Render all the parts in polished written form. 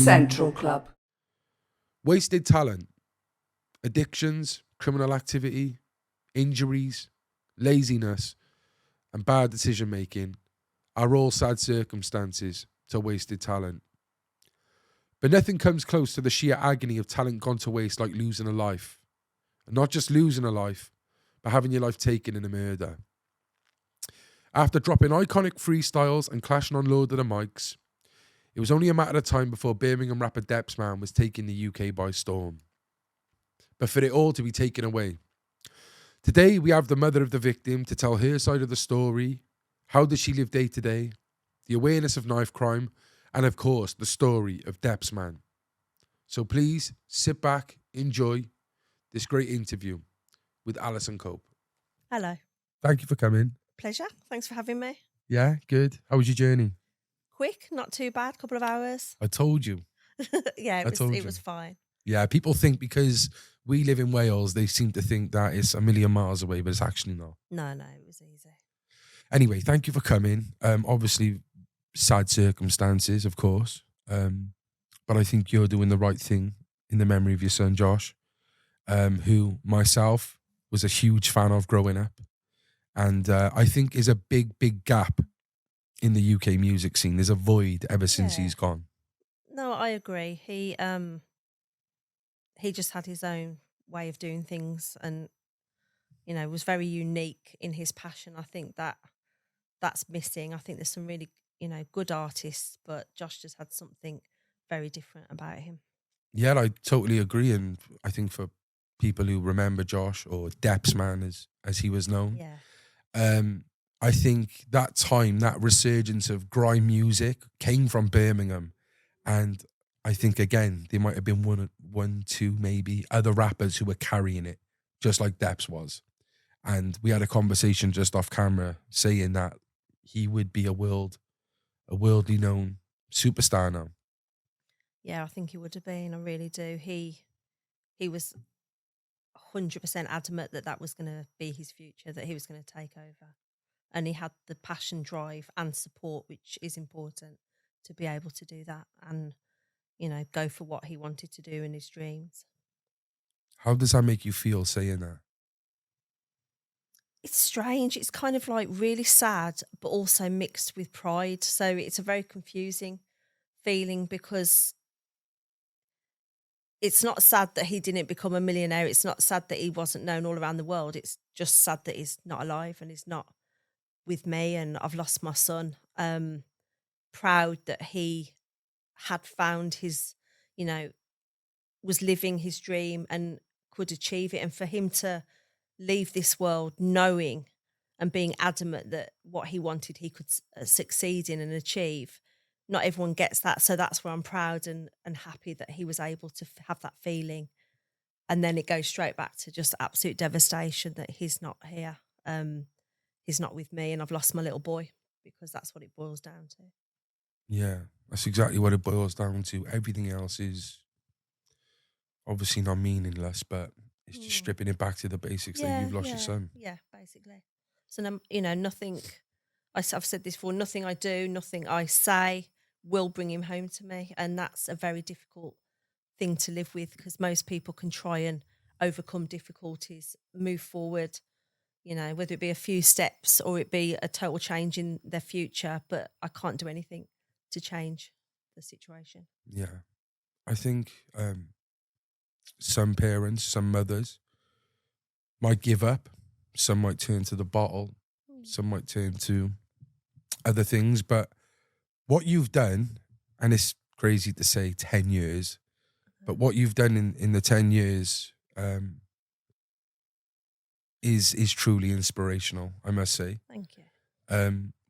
Central Club. Wasted talent, addictions, criminal activity, injuries, laziness, and bad decision making are all sad circumstances to wasted talent. But nothing comes close to the sheer agony of talent gone to waste like losing a life. And not just losing a life, but having your life taken in a murder. After dropping iconic freestyles and clashing on loads of the mics, it was only a matter of time before Birmingham rapper Depzman was taking the UK by storm. But for it all to be taken away. Today, we have the mother of the victim to tell her side of the story. How does she live day to day? The awareness of knife crime. And of course, the story of Depzman. So please sit back, enjoy this great interview with Alison Cope. Hello. Thank you for coming. Pleasure. Thanks for having me. Yeah, good. How was your journey? Quick, not too bad, couple of hours. I told you. Yeah, it was fine. Yeah, people think because we live in Wales, they seem to think that it's a million miles away, but it's actually not. No, it was easy. Anyway, thank you for coming. Obviously, sad circumstances, of course. But I think you're doing the right thing in the memory of your son, Josh, who myself was a huge fan of growing up. And I think is a big, big gap in the UK music scene. There's a void ever since he's gone. No, I agree. He just had his own way of doing things and, was very unique in his passion. I think that's missing. I think there's some really, good artists, but Josh just had something very different about him. Yeah, I totally agree. And I think for people who remember Josh, or Depzman as he was known, I think that time, that resurgence of grime music came from Birmingham. And I think, again, there might have been one, two, maybe other rappers who were carrying it, just like Deps was. And we had a conversation just off camera saying that he would be a worldly known superstar now. Yeah, I think he would have been. I really do. He was 100% adamant that was going to be his future, that he was going to take over. And he had the passion, drive and support, which is important to be able to do that and, go for what he wanted to do in his dreams. How does that make you feel saying that? It's strange. It's kind of like really sad, but also mixed with pride. So it's a very confusing feeling because it's not sad that he didn't become a millionaire. It's not sad that he wasn't known all around the world. It's just sad that he's not alive and he's not with me and I've lost my son. Proud that he had found his, was living his dream and could achieve it. And for him to leave this world knowing and being adamant that what he wanted he could succeed in and achieve, not everyone gets that. So that's where I'm proud and happy that he was able to have that feeling. And then it goes straight back to just absolute devastation that he's not here. He's not with me and I've lost my little boy, because that's what it boils down to. Yeah, that's exactly what it boils down to. Everything else is obviously not meaningless, but it's just stripping it back to the basics that you've lost your son. Yeah, basically. So, nothing, I've said this before, nothing I do, nothing I say will bring him home to me. And that's a very difficult thing to live with because most people can try and overcome difficulties, move forward, whether it be a few steps or it be a total change in their future, but I can't do anything to change the situation. Yeah. I think some parents, some mothers might give up. Some might turn to the bottle. Some might turn to other things. But what you've done, and it's crazy to say 10 years, but what you've done in the 10 years is truly inspirational, I must say. Thank you.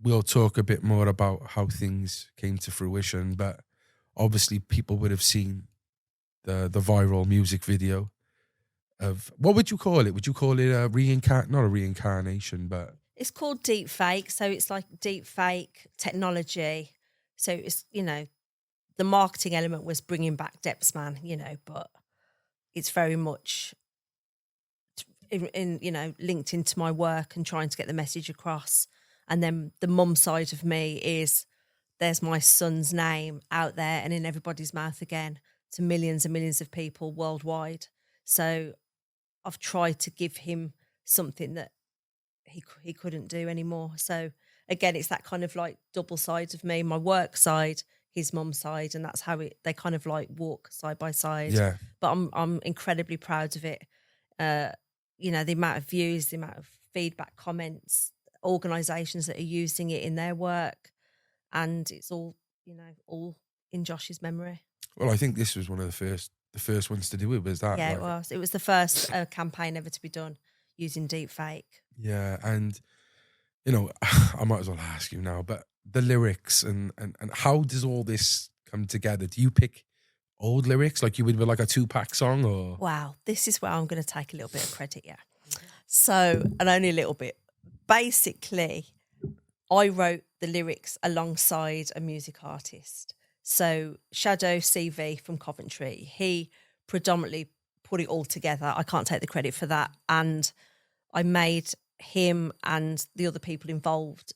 We'll talk a bit more about how things came to fruition, but obviously people would have seen the viral music video of, what would you call it? Would you call it not a reincarnation, but... It's called deep fake. So it's like deep fake technology. So it's, the marketing element was bringing back Depzman, but it's very much linked into my work and trying to get the message across. And then the mum side of me is there's my son's name out there and in everybody's mouth again to millions and millions of people worldwide. So I've tried to give him something that he couldn't do anymore. So again, it's that kind of like double side of me, my work side, his mum's side, and that's how they kind of like walk side by side. Yeah. But I'm incredibly proud of it. You know, the amount of views, the amount of feedback, comments, organisations that are using it in their work, and it's all, you know, all in Josh's memory. Well, I think this was one of the first ones to do it, was that? Yeah, like, it was. It was the first campaign ever to be done using deep fake. Yeah, and you know, I might as well ask you now, but the lyrics and how does all this come together? Do you pick old lyrics like you would with like a Tupac song, or? Wow, this is where I'm going to take a little bit of credit, yeah. So, and only a little bit. Basically, I wrote the lyrics alongside a music artist. So Shadow CV from Coventry, he predominantly put it all together. I can't take the credit for that. And I made him and the other people involved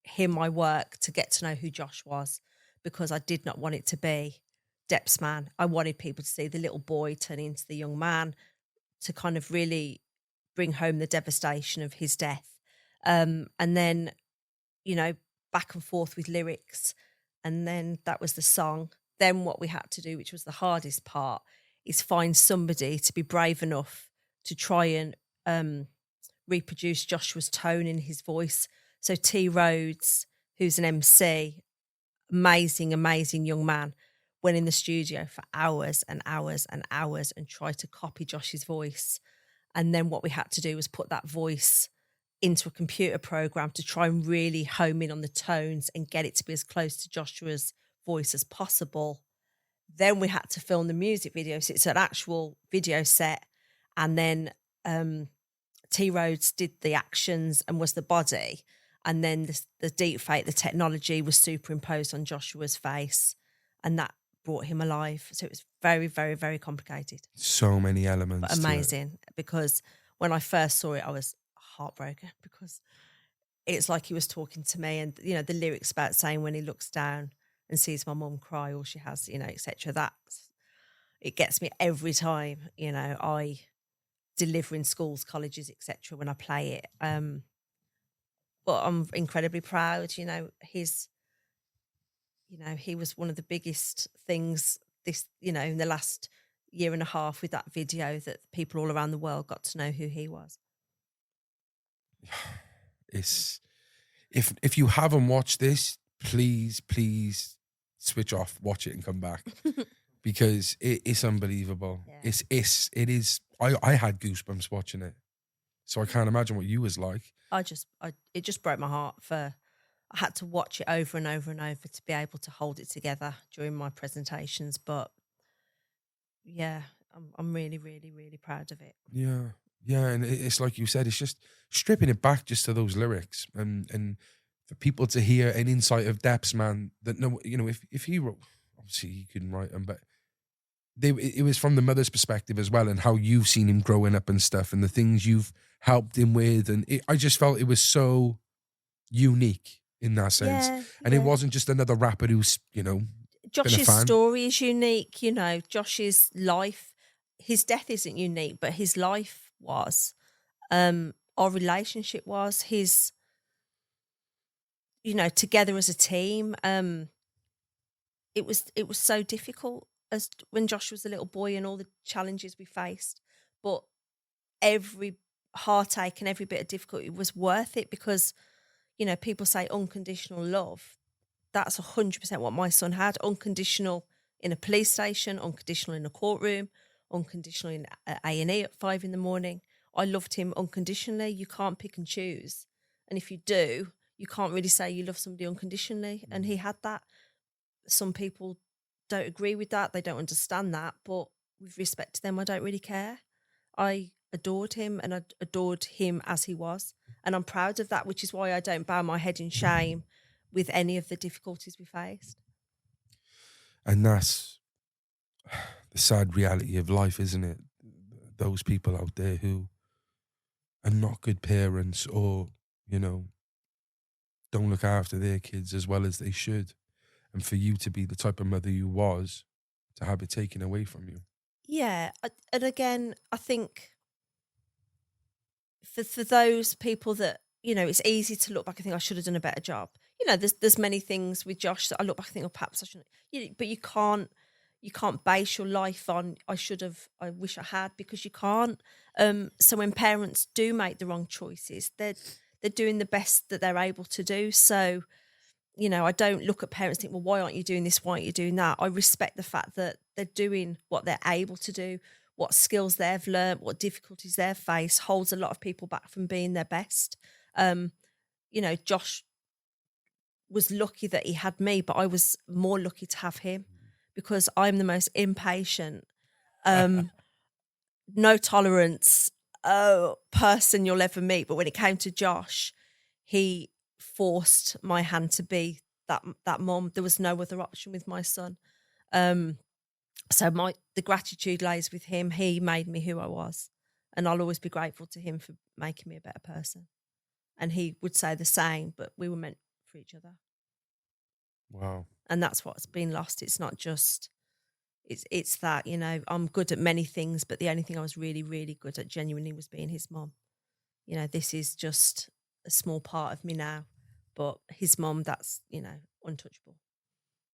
hear my work to get to know who Josh was, because I did not want it to be Depzman. I wanted people to see the little boy turning into the young man, to kind of really bring home the devastation of his death. And then, you know, back and forth with lyrics. And then that was the song. Then what we had to do, which was the hardest part, is find somebody to be brave enough to try and reproduce Joshua's tone in his voice. So T. Rhodes, who's an MC, amazing, amazing young man, went in the studio for hours and hours and hours and tried to copy Josh's voice. And then what we had to do was put that voice into a computer program to try and really home in on the tones and get it to be as close to Joshua's voice as possible. Then we had to film the music video. So it's an actual video set. And then T. Rhodes did the actions and was the body. And then the deep fake, the technology was superimposed on Joshua's face. And that brought him alive. So it was very, very, very complicated. So many elements. But amazing. Because when I first saw it, I was heartbroken, because it's like he was talking to me. And, you know, the lyrics about saying when he looks down and sees my mum cry, all she has, you know, etc. That, it gets me every time, you know, I deliver in schools, colleges, etc. when I play it. But I'm incredibly proud, you know, he was one of the biggest things this, you know, in the last year and a half with that video, that people all around the world got to know who he was. It's, if you haven't watched this, please switch off, watch it and come back. Because it's unbelievable. Yeah. It is. I had goosebumps watching it, so I can't imagine what you was like. It just broke my heart. I had to watch it over and over and over to be able to hold it together during my presentations. But yeah, I'm really, really, really proud of it. Yeah, and it's like you said, it's just stripping it back just to those lyrics, and for people to hear an insight of Depzman that, no, you know, if he wrote, obviously he couldn't write them, but it was from the mother's perspective as well, and how you've seen him growing up and stuff, and the things you've helped him with, and I just felt it was so unique in that sense. Yeah, and it wasn't just another rapper who's, you know, Josh's story is unique. You know, Josh's life, his death isn't unique, but his life was. Our relationship was, his, you know, together as a team. It was so difficult as when Josh was a little boy and all the challenges we faced, but every heartache and every bit of difficulty was worth it, because, you know, people say unconditional love. That's 100% what my son had. Unconditional in a police station, unconditional in a courtroom, unconditional in A&E at 5 a.m. I loved him unconditionally. You can't pick and choose. And if you do, you can't really say you love somebody unconditionally. And he had that. Some people don't agree with that. They don't understand that. But with respect to them, I don't really care. I adored him, and I adored him as he was. And I'm proud of that, which is why I don't bow my head in shame with any of the difficulties we faced. And that's the sad reality of life, isn't it? Those people out there who are not good parents, or, you know, don't look after their kids as well as they should. and for you to be the type of mother you was, to have it taken away from you. Yeah. And again, I think for those people that, you know, it's easy to look back and think I should have done a better job. You know, there's many things with Josh that I look back and think, oh, perhaps I shouldn't. But you can't base your life on I wish I had, because you can't. So when parents do make the wrong choices, they're doing the best that they're able to do. So, you know, I don't look at parents and think, well, why aren't you doing this? Why aren't you doing that? I respect the fact that they're doing what they're able to do, what skills they've learned, what difficulties they've faced holds a lot of people back from being their best. You know, Josh was lucky that he had me, but I was more lucky to have him, because I'm the most impatient, no tolerance person you'll ever meet. But when it came to Josh, he forced my hand to be that mom. There was no other option with my son. So the gratitude lays with him. He made me who I was, and I'll always be grateful to him for making me a better person. And he would say the same, but we were meant for each other. Wow. And that's what's been lost. It's not just, it's that, you know, I'm good at many things, but the only thing I was really, really good at genuinely was being his mom. You know, this is just a small part of me now, but his mom, that's, you know, untouchable.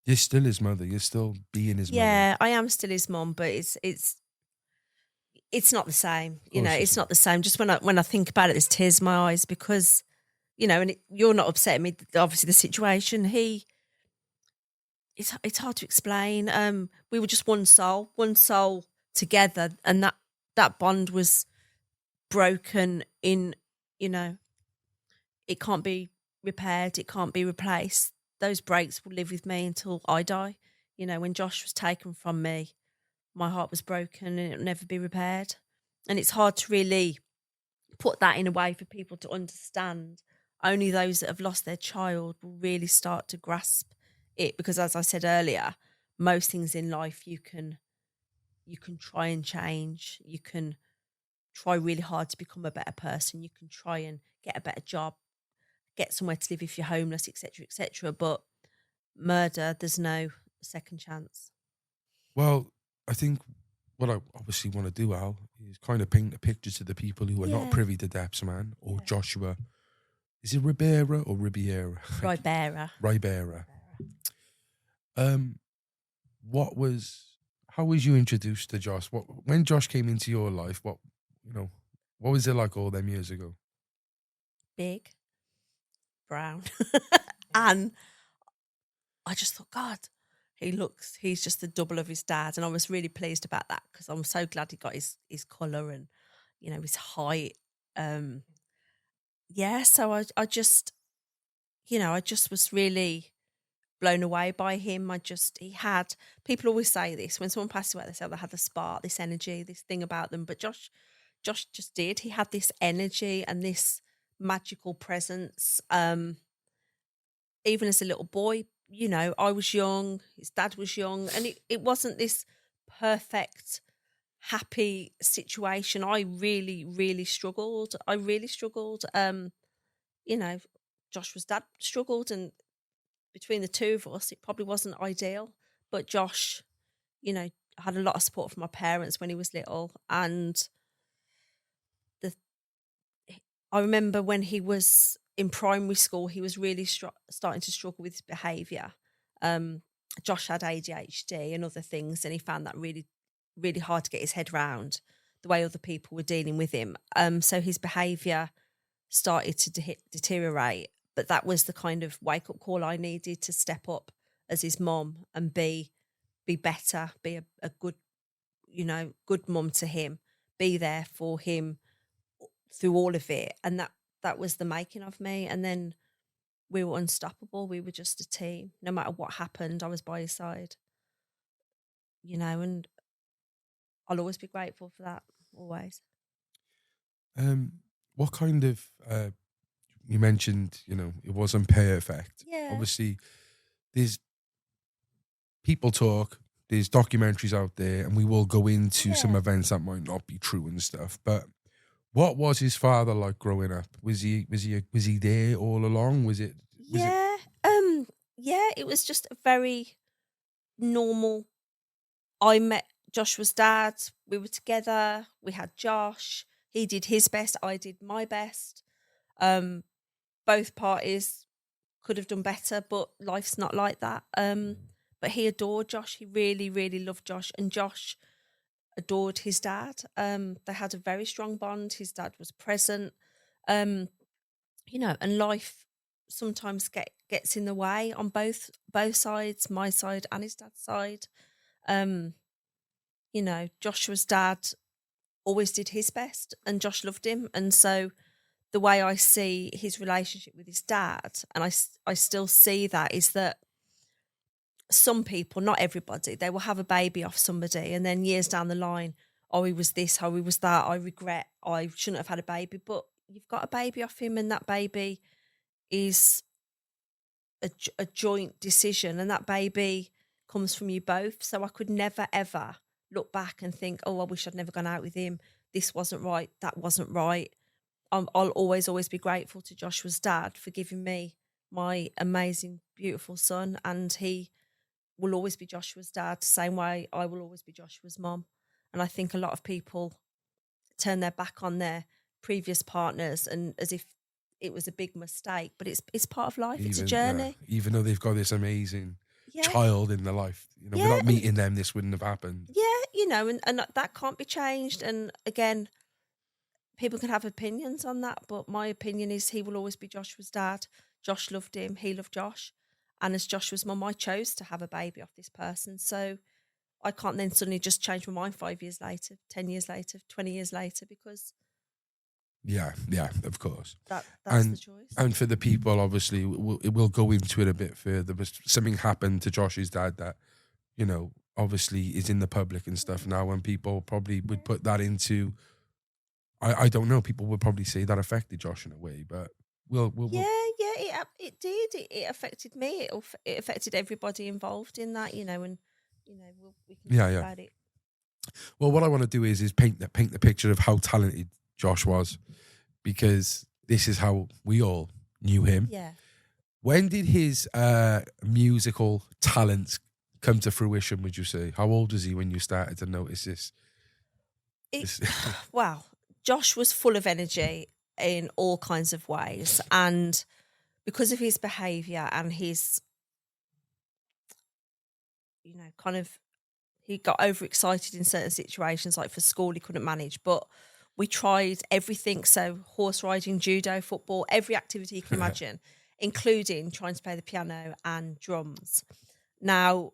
You're still his mother. You're still being his mother. Yeah, I am still his mom, but it's not the same. You know, it's not the same. Just when I think about it, there's tears in my eyes, because, you know, and you're not upsetting me. Obviously, the situation, it's hard to explain. We were just one soul together, and that bond was broken in, you know, it can't be repaired, it can't be replaced. Those breaks will live with me until I die. You know, when Josh was taken from me, my heart was broken and it'll never be repaired. And it's hard to really put that in a way for people to understand. Only those that have lost their child will really start to grasp it, because as I said earlier, most things in life you can try and change. You can try really hard to become a better person. You can try and get a better job, get somewhere to live if you're homeless, etc., etc. But murder, there's no second chance. Well, I think what I obviously want to do, Al, is kind of paint a picture to the people who are not privy to Depzman or Joshua. Is it Ribera or Ribiera? Ribera. Ribera. How was you introduced to Josh? When Josh came into your life, what was it like all them years ago? Big, brown, and I just thought, God, he's just the double of his dad, and I was really pleased about that, because I'm so glad he got his colour and, you know, his height. So I just was really blown away by him. People always say this when someone passes away, they say they had the spark, this energy, this thing about them. But Josh just did. He had this energy and this magical presence. Even as a little boy, you know, I was young, his dad was young, and it wasn't this perfect, happy situation. I really, really struggled. You know, Joshua's dad struggled, and between the two of us, it probably wasn't ideal. But Josh, you know, had a lot of support from my parents when he was little. And I remember when he was in primary school, he was really starting to struggle with his behaviour. Josh had ADHD and other things, and he found that really, really hard to get his head round, the way other people were dealing with him. So his behaviour started to deteriorate. But that was the kind of wake-up call I needed to step up as his mom and be better, be a good, you know, good mum to him, be there for him through all of it. And that was the making of me. And then we were unstoppable. We were just a team. No matter what happened, I was by his side, you know, and I'll always be grateful for that, always. What kind of... you mentioned, you know, it wasn't perfect. Yeah. Obviously, there's people talk, there's documentaries out there, and we will go into some events that might not be true and stuff. But what was his father like growing up? Was he there all along? Yeah, it was just a very normal. I met Joshua's dad. We were together. We had Josh. He did his best. I did my best. Both parties could have done better, but life's not like that. But he adored Josh. He really, really loved Josh, and Josh adored his dad. They had a very strong bond. His dad was present. You know, and life sometimes gets in the way on both sides, my side and his dad's side. You know, Joshua's dad always did his best, and Josh loved him, and so the way I see his relationship with his dad, and I still see that, is that some people, not everybody, they will have a baby off somebody, and then years down the line, oh, he was this, oh, he was that, I regret, I shouldn't have had a baby. But you've got a baby off him, and that baby is a joint decision, and that baby comes from you both. So I could never, ever look back and think, oh, I wish I'd never gone out with him. This wasn't right. That wasn't right. I'll always be grateful to Joshua's dad for giving me my amazing, beautiful son. And he will always be Joshua's dad, same way I will always be Joshua's mom. And I think a lot of people turn their back on their previous partners and as if it was a big mistake, but it's part of life. It's a journey. Yeah, even though they've got this amazing Yeah. child in their life, you know, Yeah, without meeting them, this wouldn't have happened. Yeah, you know, and that can't be changed. And again, people can have opinions on that, but my opinion is he will always be Joshua's dad. Josh loved him. He loved Josh. And as Joshua's mum, I chose to have a baby off this person. So I can't then suddenly just change my mind 5 years later, 10 years later, 20 years later, because Yeah, of course. that's And- the choice. And for the people, obviously, we'll go into it a bit further, but something happened to Josh's dad that, you know, obviously is in the public and stuff now, and people probably would put that into, I don't know, people would probably say that affected Josh in a way, but we'll It did. It affected me. It affected everybody involved in that, you know, and, you know, we can talk about it. Well, what I want to do is paint the picture of how talented Josh was, because this is how we all knew him. Yeah. When did his musical talents come to fruition, would you say? How old was he when you started to notice this? Wow. Josh was full of energy in all kinds of ways. And because of his behaviour and his, you know, kind of, he got overexcited in certain situations, like for school, he couldn't manage. But we tried everything. So horse riding, judo, football, every activity you can imagine, including trying to play the piano and drums. Now,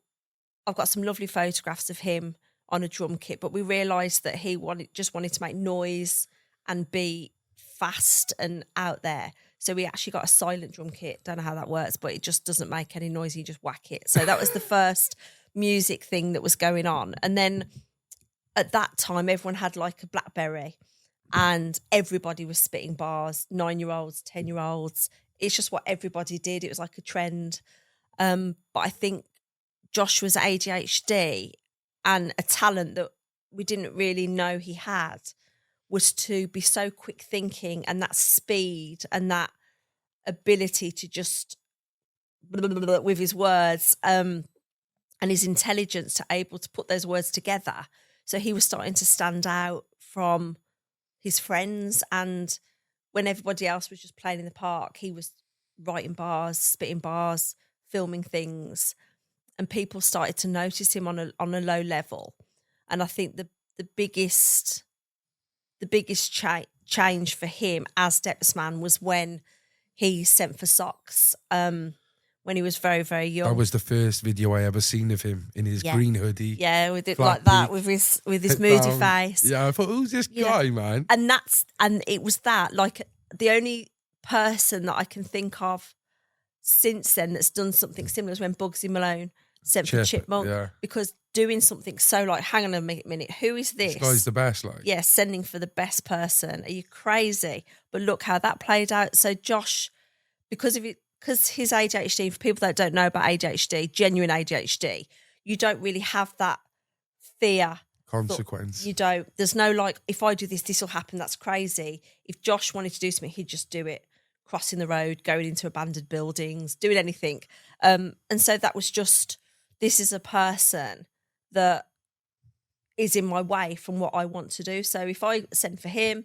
I've got some lovely photographs of him on a drum kit, but we realised that he just wanted to make noise and be fast and out there. So we actually got a silent drum kit. Don't know how that works, but it just doesn't make any noise. You just whack it. So that was the first music thing that was going on. And then at that time, everyone had like a BlackBerry and everybody was spitting bars, 9-year-olds, 10-year-olds. It's just what everybody did. It was like a trend. But I think Joshua's ADHD and a talent that we didn't really know he had was to be so quick thinking, and that speed and that ability to just with his words and his intelligence to able to put those words together. So he was starting to stand out from his friends, and when everybody else was just playing in the park, he was writing bars, spitting bars, filming things, and people started to notice him on a low level. And I think the biggest change for him as Depzman was when he sent for socks when he was very, very young. That was the first video I ever seen of him in his green hoodie. Yeah, with it flat like that, peak, with his moody down. face. Yeah, I thought, who's this guy, man? And it was that, like, the only person that I can think of since then that's done something similar is when Bugsy Malone sent for Chipmunk. Yeah. Because doing something so like, hang on a minute, who is this? This guy's the best, like. Yeah, sending for the best person. Are you crazy? But look how that played out. So Josh, because his ADHD, for people that don't know about ADHD, genuine ADHD, you don't really have that fear. Consequence. You don't. There's no like, if I do this, this will happen. That's crazy. If Josh wanted to do something, he'd just do it. Crossing the road, going into abandoned buildings, doing anything. And so that was just, this is a person that is in my way from what I want to do. So if I send for him,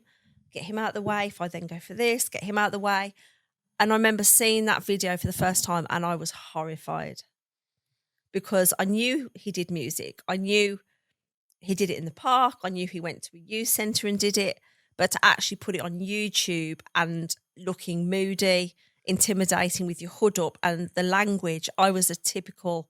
get him out of the way. If I then go for this, get him out of the way. And I remember seeing that video for the first time and I was horrified because I knew he did music. I knew he did it in the park. I knew he went to a youth centre and did it. But to actually put it on YouTube and looking moody, intimidating with your hood up and the language, I was a typical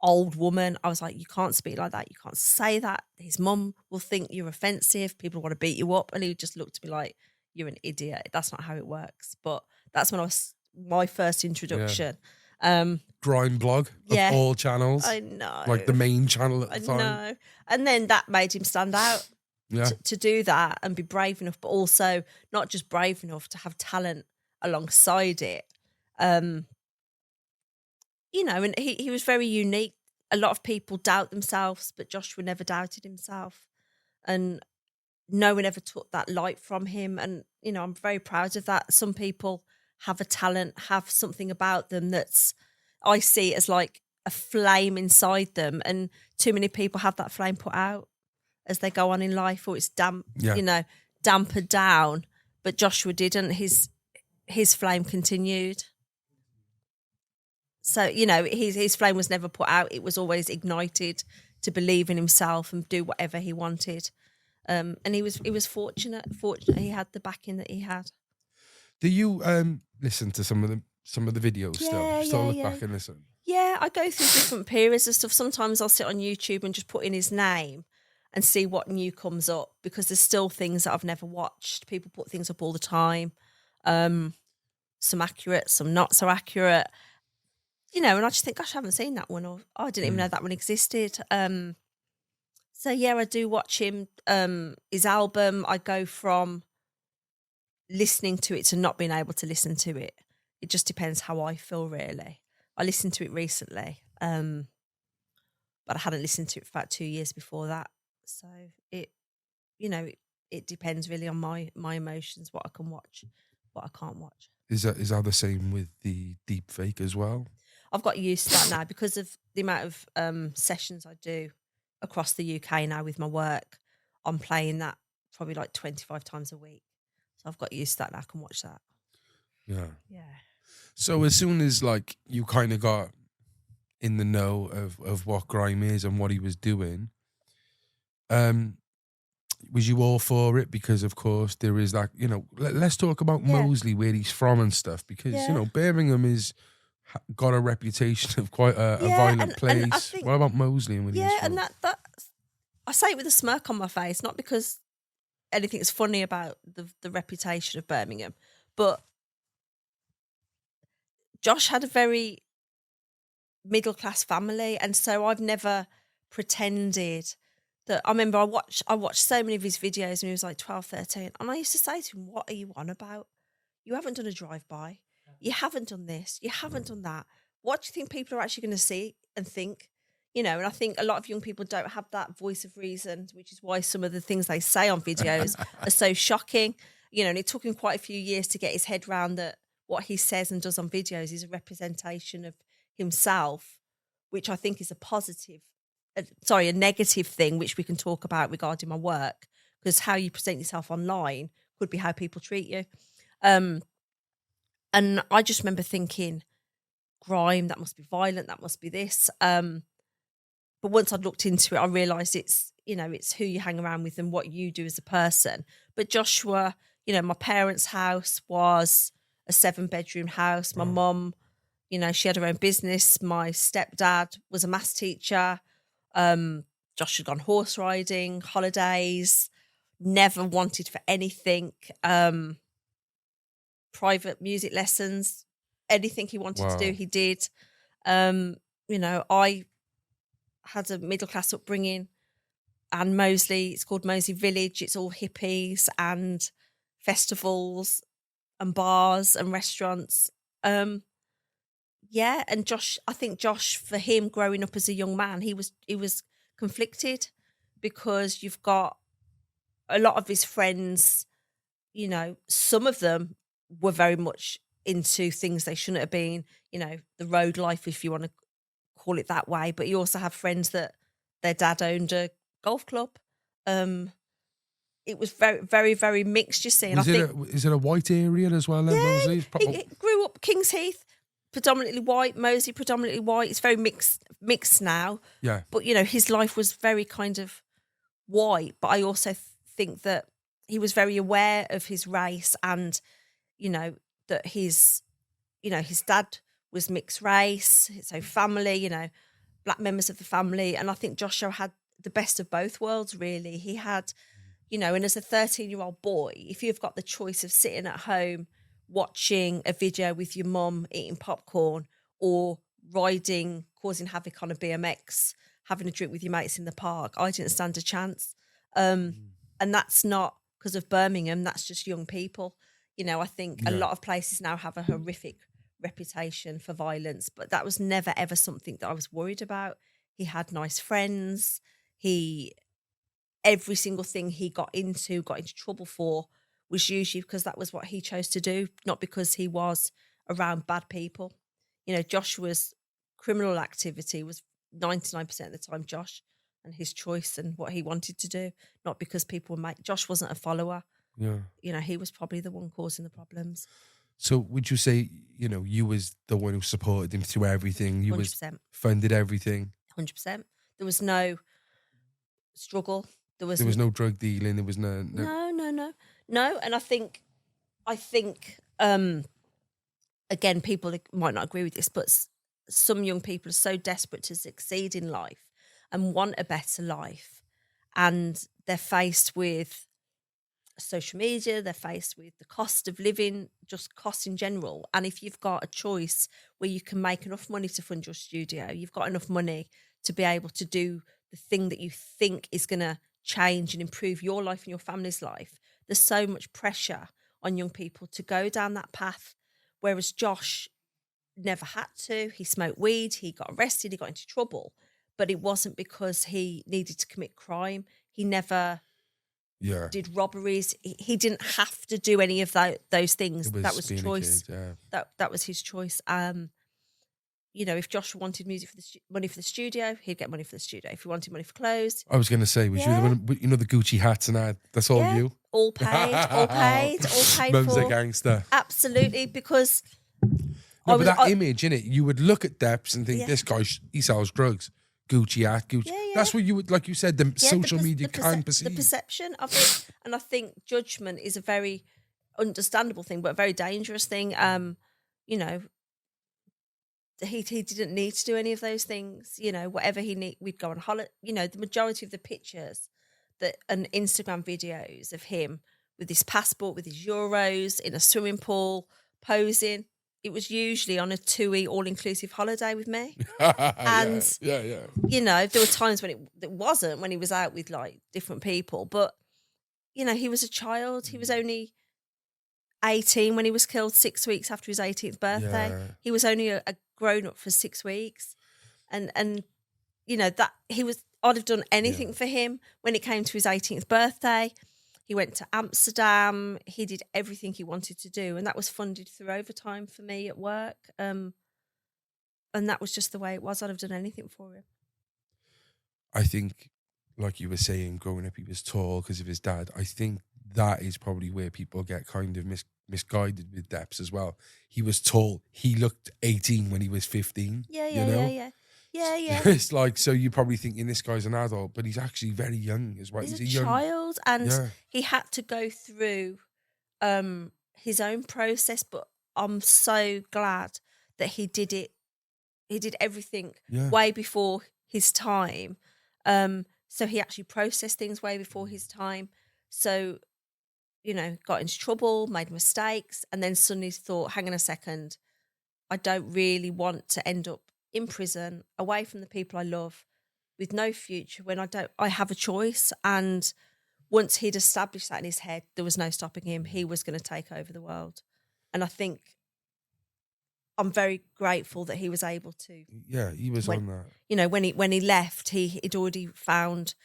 old woman. I was like, you can't speak like that. You can't say that. His mum will think you're offensive. People want to beat you up. And he just looked at me like, you're an idiot. That's not how it works. But that's when I was my first introduction. Grime blog of all channels. I know. Like the main channel at the time. I know. And then that made him stand out to do that and be brave enough, but also not just brave enough to have talent alongside it. You know, and he was very unique. A lot of people doubt themselves, but Joshua never doubted himself. And no one ever took that light from him. And, you know, I'm very proud of that. Some people have a talent, have something about them that's, I see as like a flame inside them. And too many people have that flame put out as they go on in life, or it's dampered down. But Joshua didn't. His flame continued. So, you know, his flame was never put out. It was always ignited to believe in himself and do whatever he wanted. And he was fortunate he had the backing that he had. Do you listen to some of the videos still look back and listen? Yeah, I go through different periods of stuff. Sometimes I'll sit on YouTube and just put in his name and see what new comes up, because there's still things that I've never watched. People put things up all the time. Some accurate, some not so accurate. You know, and I just think, gosh, I haven't seen that one, or I didn't even know that one existed. So yeah, I do watch him. His album, I go from listening to it to not being able to listen to it. It just depends how I feel, really. I listened to it recently, but I hadn't listened to it for about 2 years before that. So it depends really on my emotions, what I can watch, what I can't watch. Is that the same with the deep fake as well? I've got used to that now because of the amount of sessions I do across the UK now with my work. I'm playing that probably like 25 times a week. So I've got used to that and I can watch that. Yeah. Yeah. So as soon as like you kind of got in the know of what grime is and what he was doing, was you all for it? Because of course there is that, you know, let's talk about Moseley, where he's from and stuff, because you know Birmingham is got a reputation of quite a violent place. And I think, what about Moseley and where he was from? And that I say it with a smirk on my face, not because anything's funny about the reputation of Birmingham, but Josh had a very middle class family, and so I've never pretended that. I remember I watched so many of his videos when he was like 12, 13, and I used to say to him, what are you on about? You haven't done a drive-by. You haven't done this. You haven't done that. What do you think people are actually going to see and think? You know, and I think a lot of young people don't have that voice of reason, which is why some of the things they say on videos are so shocking. You know, and it took him quite a few years to get his head around that what he says and does on videos is a representation of himself, which I think is a negative thing, which we can talk about regarding my work, because how you present yourself online could be how people treat you. And I just remember thinking, grime, that must be violent, that must be this. But once I'd looked into it, I realised it's who you hang around with and what you do as a person. But Joshua, you know, my parents' house was a 7-bedroom house. My mum, you know, she had her own business. My stepdad was a maths teacher. Josh had gone horse riding, holidays, never wanted for anything. Private music lessons, anything he wanted to do, he did. You know, I had a middle class upbringing, and Moseley, it's called Moseley Village. It's all hippies and festivals and bars and restaurants. And Josh, I think Josh, for him growing up as a young man, he was conflicted, because you've got a lot of his friends, you know, some of them were very much into things they shouldn't have been, you know, the road life, if you want to call it that way. But you also have friends that their dad owned a golf club. It was very, very, very mixed, you see. And Was is it a white area as well? Then, Mosley? he grew up Kings Heath, predominantly white. Moseley, predominantly white. It's very mixed now. Yeah. But, you know, his life was very kind of white. But I also think that he was very aware of his race and, you know, that his dad was mixed race, so family, you know, black members of the family. And I think Joshua had the best of both worlds, really. He had, you know, and as a 13-year-old boy, if you've got the choice of sitting at home watching a video with your mum eating popcorn or riding, causing havoc on a BMX, having a drink with your mates in the park, I didn't stand a chance. And that's not because of Birmingham, that's just young people. You know, I think a lot of places now have a horrific reputation for violence, but that was never, ever something that I was worried about. He had nice friends. Every single thing he got into trouble for was usually because that was what he chose to do, not because he was around bad people. You know, Joshua's criminal activity was 99% of the time Josh and his choice and what he wanted to do, not because people were Josh wasn't a follower. Yeah. You know, he was probably the one causing the problems. So would you say, you know, you was the one who supported him through everything? You 100%. was funded everything? 100%. There was no struggle. There was no drug dealing. There was no. And I think, again, people might not agree with this, but some young people are so desperate to succeed in life and want a better life, and they're faced with social media, they're faced with the cost of living, just cost in general. And if you've got a choice where you can make enough money to fund your studio, you've got enough money to be able to do the thing that you think is going to change and improve your life and your family's life, there's so much pressure on young people to go down that path. Whereas Josh never had to. He smoked weed, he got arrested, he got into trouble, but it wasn't because he needed to commit crime. He never did robberies. He didn't have to do any of those things. That was choice. That was his choice. You know, if Josh wanted music money for the studio, he'd get money for the studio. If he wanted money for clothes, I was going to say, was you the one, you know, the Gucci hats and that? That's all you. All paid, all paid Mum's for. a gangster. Absolutely, because but that image, innit? You would look at Depz and think, this guy, he sells drugs. Gucci hat, Gucci. That's what you would, like you said, the social media can perceive. The perception of it. And I think judgment is a very understandable thing, but a very dangerous thing. You know, he didn't need to do any of those things. You know, whatever we'd go on holiday. You know, the majority of the pictures and Instagram videos of him with his passport, with his euros, in a swimming pool, posing, it was usually on a TUI all-inclusive holiday with me. And, you know, there were times when it wasn't, when he was out with, like, different people. But, you know, he was a child. He was only 18 when he was killed 6 weeks after his 18th birthday. Yeah. He was only a grown-up for 6 weeks. And you know, I'd have done anything for him when it came to his 18th birthday. He went to Amsterdam. He did everything he wanted to do. And that was funded through overtime for me at work. And that was just the way it was. I'd have done anything for him. I think, like you were saying, growing up, he was tall because of his dad. I think that is probably where people get kind of misguided with Depz as well. He was tall. He looked 18 when he was 15. Yeah. It's like, so you're probably thinking this guy's an adult, but he's actually very young as well. He's a child, and he had to go through his own process, but I'm so glad that he did it. He did everything way before his time. So he actually processed things way before his time. So, you know, got into trouble, made mistakes, and then suddenly thought, hang on a second, I don't really want to end up in prison, away from the people I love, with no future, when I have a choice. And once he'd established that in his head, there was no stopping him. He was going to take over the world. And I think I'm very grateful that he was able to. Yeah, he was on that. You know, when he left, he'd already found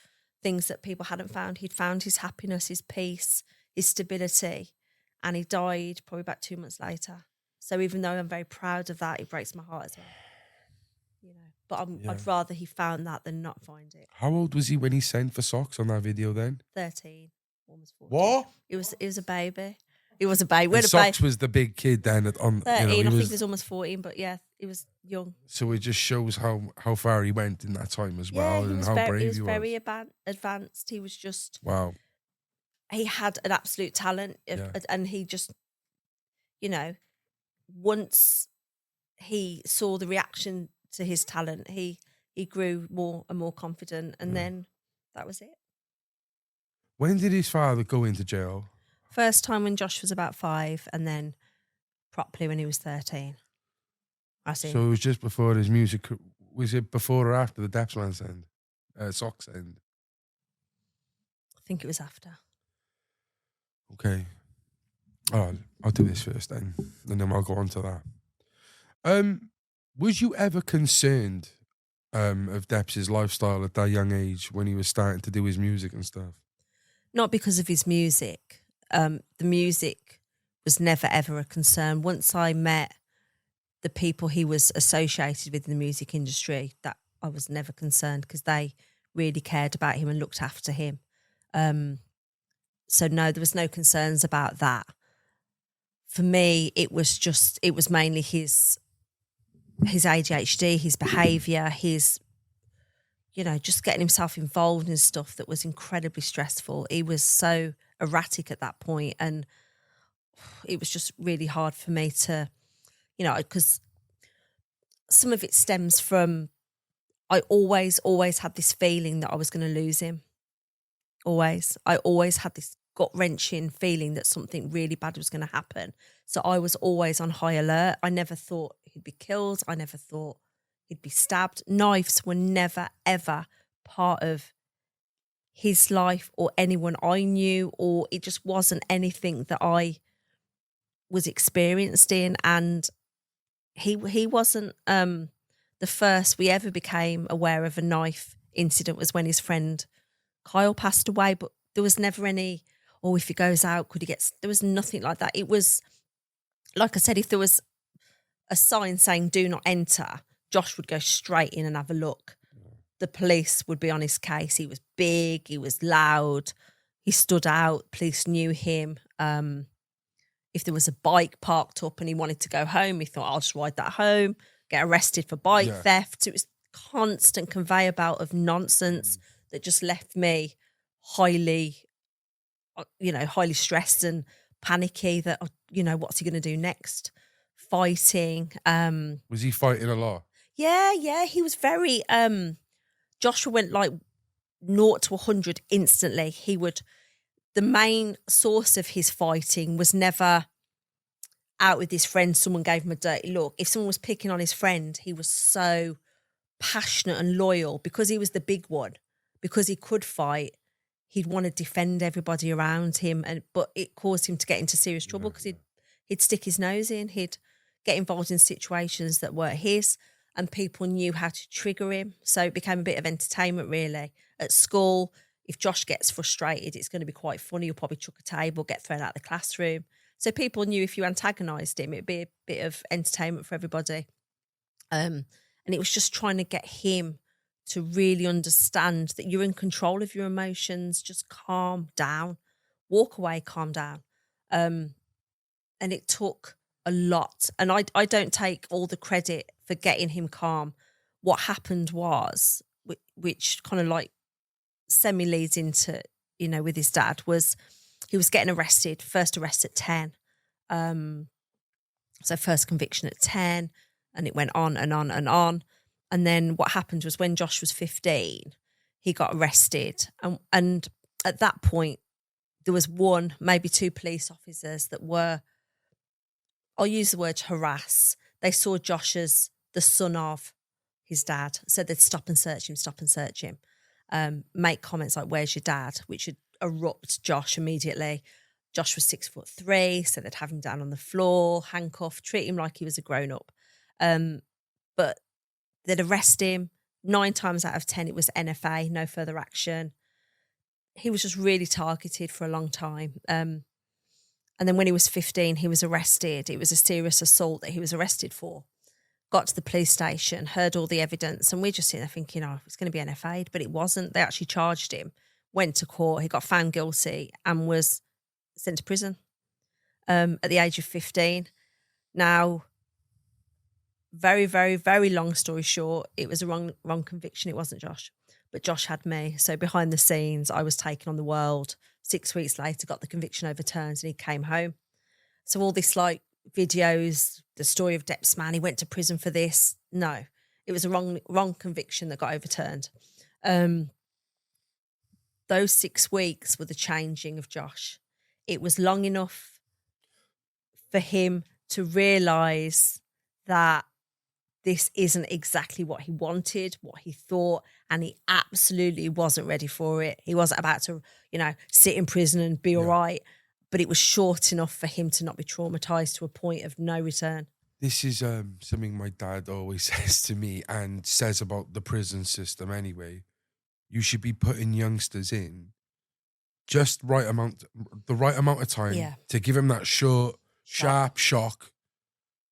things that people hadn't found. He'd found his happiness, his peace, his stability, and he died probably about 2 months later. So even though I'm very proud of that, it breaks my heart as well. You know, but Yeah. I'd rather he found that than not find it. How old was he when he sent for socks on that video then? 13, almost 14. What? It was a baby. He was a baby. And Socks was the big kid then. 13, I think he was almost 14, but yeah, he was young. So it just shows how far he went in that time as well, and how brave he was. He was very advanced. He was just, wow. He had an absolute talent, and he just, you know, once he saw the reaction to his talent, he grew more and more confident, and then that was it. When did his father go into jail? First time when Josh was about 5, and then properly when he was 13. I see. So it was just before his music. Was it before or after the Depzman end? Socks end? I think it was after. Okay. Oh, I'll do this first then, and then I'll go on to that. Was you ever concerned of Depz's lifestyle at that young age when he was starting to do his music and stuff? Not because of his music. The music was never ever a concern. Once I met the people he was associated with in the music industry, that I was never concerned because they really cared about him and looked after him. So no, there was no concerns about that. For me, it was mainly his ADHD, his behaviour, his, you know, just getting himself involved in stuff that was incredibly stressful. He was so erratic at that point, and it was just really hard for me to, you know, because some of it stems from, I always had this feeling that I was going to lose him. I always had this gut-wrenching feeling that something really bad was going to happen. So I was always on high alert. I never thought he'd be killed. I never thought he'd be stabbed. Knives were never, ever part of his life or anyone I knew, or it just wasn't anything that I was experienced in. And he wasn't the first we ever became aware of a knife incident was when his friend Kyle passed away, but there was never any, oh, if he goes out, could he get, there was nothing like that. It was, like I said, if there was a sign saying do not enter, Josh would go straight in and have a look. The police would be on his case. He was big, he was loud, he stood out, police knew him. If there was a bike parked up and he wanted to go home, he thought, I'll just ride that home, get arrested for bike theft. It was constant conveyor belt of nonsense that just left me highly stressed and panicky that, you know, what's he going to do next? Fighting. Was he fighting a lot? Yeah. He was very, Joshua went like 0 to 100 instantly. The main source of his fighting was never out with his friend, someone gave him a dirty look. If someone was picking on his friend, he was so passionate and loyal because he was the big one, because he could fight. He'd want to defend everybody around him, but it caused him to get into serious trouble because he'd stick his nose in, he'd get involved in situations that weren't his, and people knew how to trigger him. So it became a bit of entertainment, really. At school, if Josh gets frustrated, it's going to be quite funny. He'll probably chuck a table, get thrown out of the classroom. So people knew if you antagonised him, it'd be a bit of entertainment for everybody. And it was just trying to get him to really understand that you're in control of your emotions. Just calm down, walk away, calm down. And it took a lot. And I don't take all the credit for getting him calm. What happened was, which kind of like semi-leads into, you know, with his dad, was he was getting arrested, first arrest at 10. So first conviction at 10, and it went on and on and on. And then what happened was when Josh was 15, he got arrested. And at that point, there was one, maybe two police officers that were, I'll use the word harass. They saw Josh as the son of his dad. So they'd stop and search him, make comments like, where's your dad? Which would erupt Josh immediately. Josh was 6'3", so they'd have him down on the floor, handcuffed, treat him like he was a grown-up. But they'd arrest him. 9 times out of 10, it was NFA, no further action. He was just really targeted for a long time. And then when he was 15, he was arrested. It was a serious assault that he was arrested for. Got to the police station, heard all the evidence, and we're just sitting there thinking, oh, it's going to be NFA'd, but it wasn't. They actually charged him, went to court, he got found guilty and was sent to prison at the age of 15. Now, very, very, very long story short, it was a wrong conviction. It wasn't Josh, but Josh had me. So behind the scenes, I was taken on the world. 6 weeks later, got the conviction overturned and he came home. So all this like videos, the story of Depzman, he went to prison for this. No, it was a wrong conviction that got overturned. Those 6 weeks were the changing of Josh. It was long enough for him to realise that this isn't exactly what he wanted, what he thought, and he absolutely wasn't ready for it. He wasn't about to, sit in prison and be all right, but it was short enough for him to not be traumatised to a point of no return. This is something my dad always says to me and says about the prison system anyway. You should be putting youngsters in just the right amount of time to give him that short, sharp shock,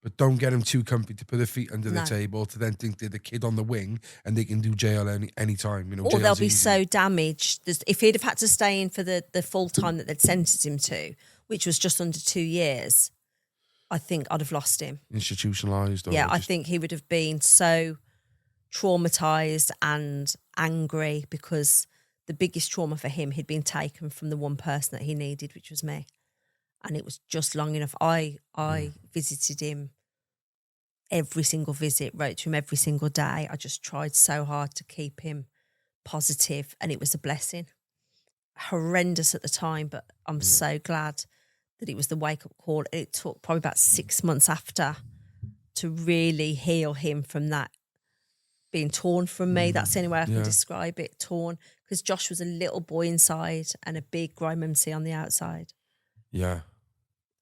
but don't get him too comfy to put their feet under the table to then think they're the kid on the wing and they can do jail any time. Or they'll be so damaged. If he'd have had to stay in for the full time that they'd sentenced him to, which was just under 2 years, I think I'd have lost him. Institutionalised? I think he would have been so traumatised and angry because the biggest trauma for him, he'd been taken from the one person that he needed, which was me. And it was just long enough. I visited him every single visit, wrote to him every single day. I just tried so hard to keep him positive, and it was a blessing. Horrendous at the time, but I'm so glad that it was the wake-up call. It took probably about 6 months after to really heal him from that being torn from me. That's the only way I can describe it, torn. Because Josh was a little boy inside and a big grime MC on the outside. Yeah.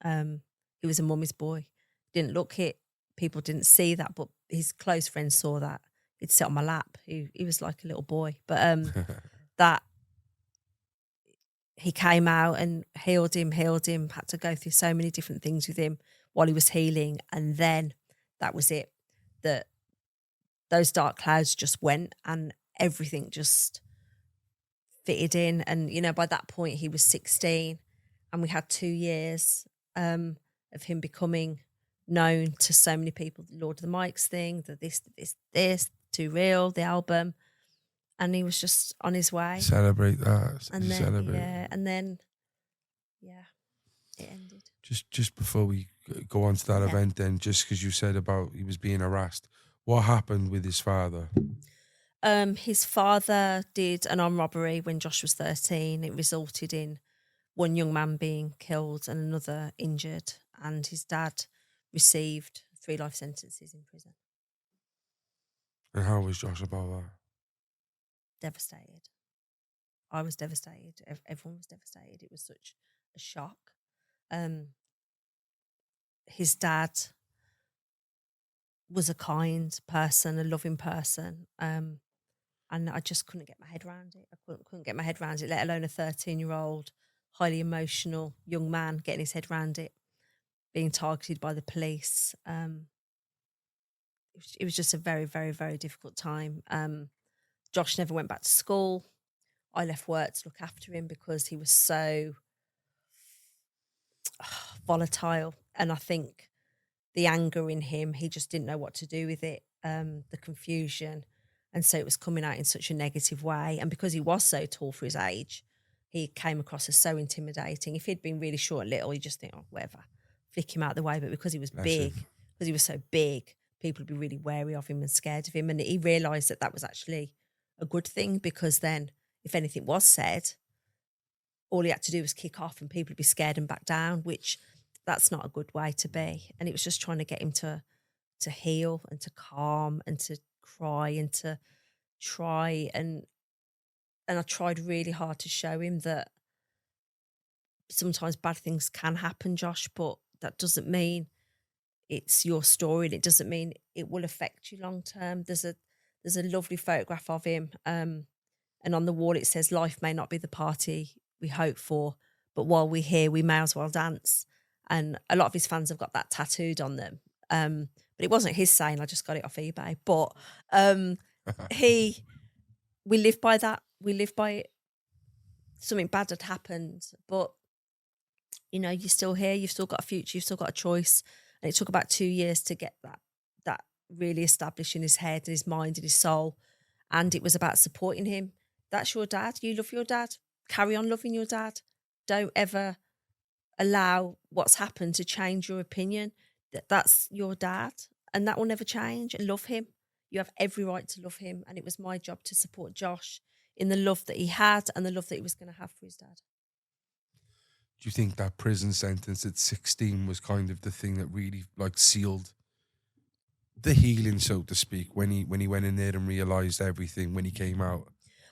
He was a mummy's boy. Didn't look it. People didn't see that, but his close friends saw that. He'd sit on my lap. He was like a little boy. But that he came out and healed him, had to go through so many different things with him while he was healing. And then that was it. Those dark clouds just went and everything just fitted in. And, by that point he was 16 and we had 2 years of him becoming known to so many people, the Lord of the Mics thing, the this, Too Real, the album. And he was just on his way. Celebrate that. And then, Celebrate. It ended. Just before we go on to that event then, just because you said about he was being harassed, what happened with his father? His father did an armed robbery when Josh was 13. It resulted in one young man being killed and another injured. And his dad received 3 life sentences in prison. And how was Josh about that? Devastated. I was devastated. Everyone was devastated. It was such a shock. His dad was a kind person, a loving person, and I just couldn't get my head around it. I couldn't get my head around it, let alone a 13-year-old, highly emotional young man getting his head around it, being targeted by the police. It was just a very, very, very difficult time. Josh never went back to school. I left work to look after him because he was so volatile. And I think the anger in him, he just didn't know what to do with it, the confusion. And so it was coming out in such a negative way. And because he was so tall for his age, he came across as so intimidating. If he'd been really short and little, you just think, oh, whatever, flick him out of the way. But because he was big, because he was so big, people would be really wary of him and scared of him. And he realised that was actually a good thing, because then if anything was said, all he had to do was kick off and people would be scared and back down, which that's not a good way to be. And it was just trying to get him to heal and to calm and to cry and to try. And I tried really hard to show him that sometimes bad things can happen, Josh, but that doesn't mean it's your story, and it doesn't mean it will affect you long term. There's a lovely photograph of him, and on the wall it says, "Life may not be the party we hope for, but while we're here, we may as well dance. And a lot of his fans have got that tattooed on them. But it wasn't his saying, I just got it off eBay. But we live by that. We live by it. Something bad had happened, but you know, you're still here, you've still got a future, you've still got a choice. And it took about 2 years to get that really established in his head and his mind and his soul. And it was about supporting him. That's your dad. You love your dad. Carry on loving your dad. Don't ever allow what's happened to change your opinion. That's your dad, and that will never change. And love him. You have every right to love him. And it was my job to support Josh in the love that he had and the love that he was going to have for his dad. Do you think that prison sentence at 16 was kind of the thing that really like sealed the healing, so to speak, when he went in there and realised everything when he came out?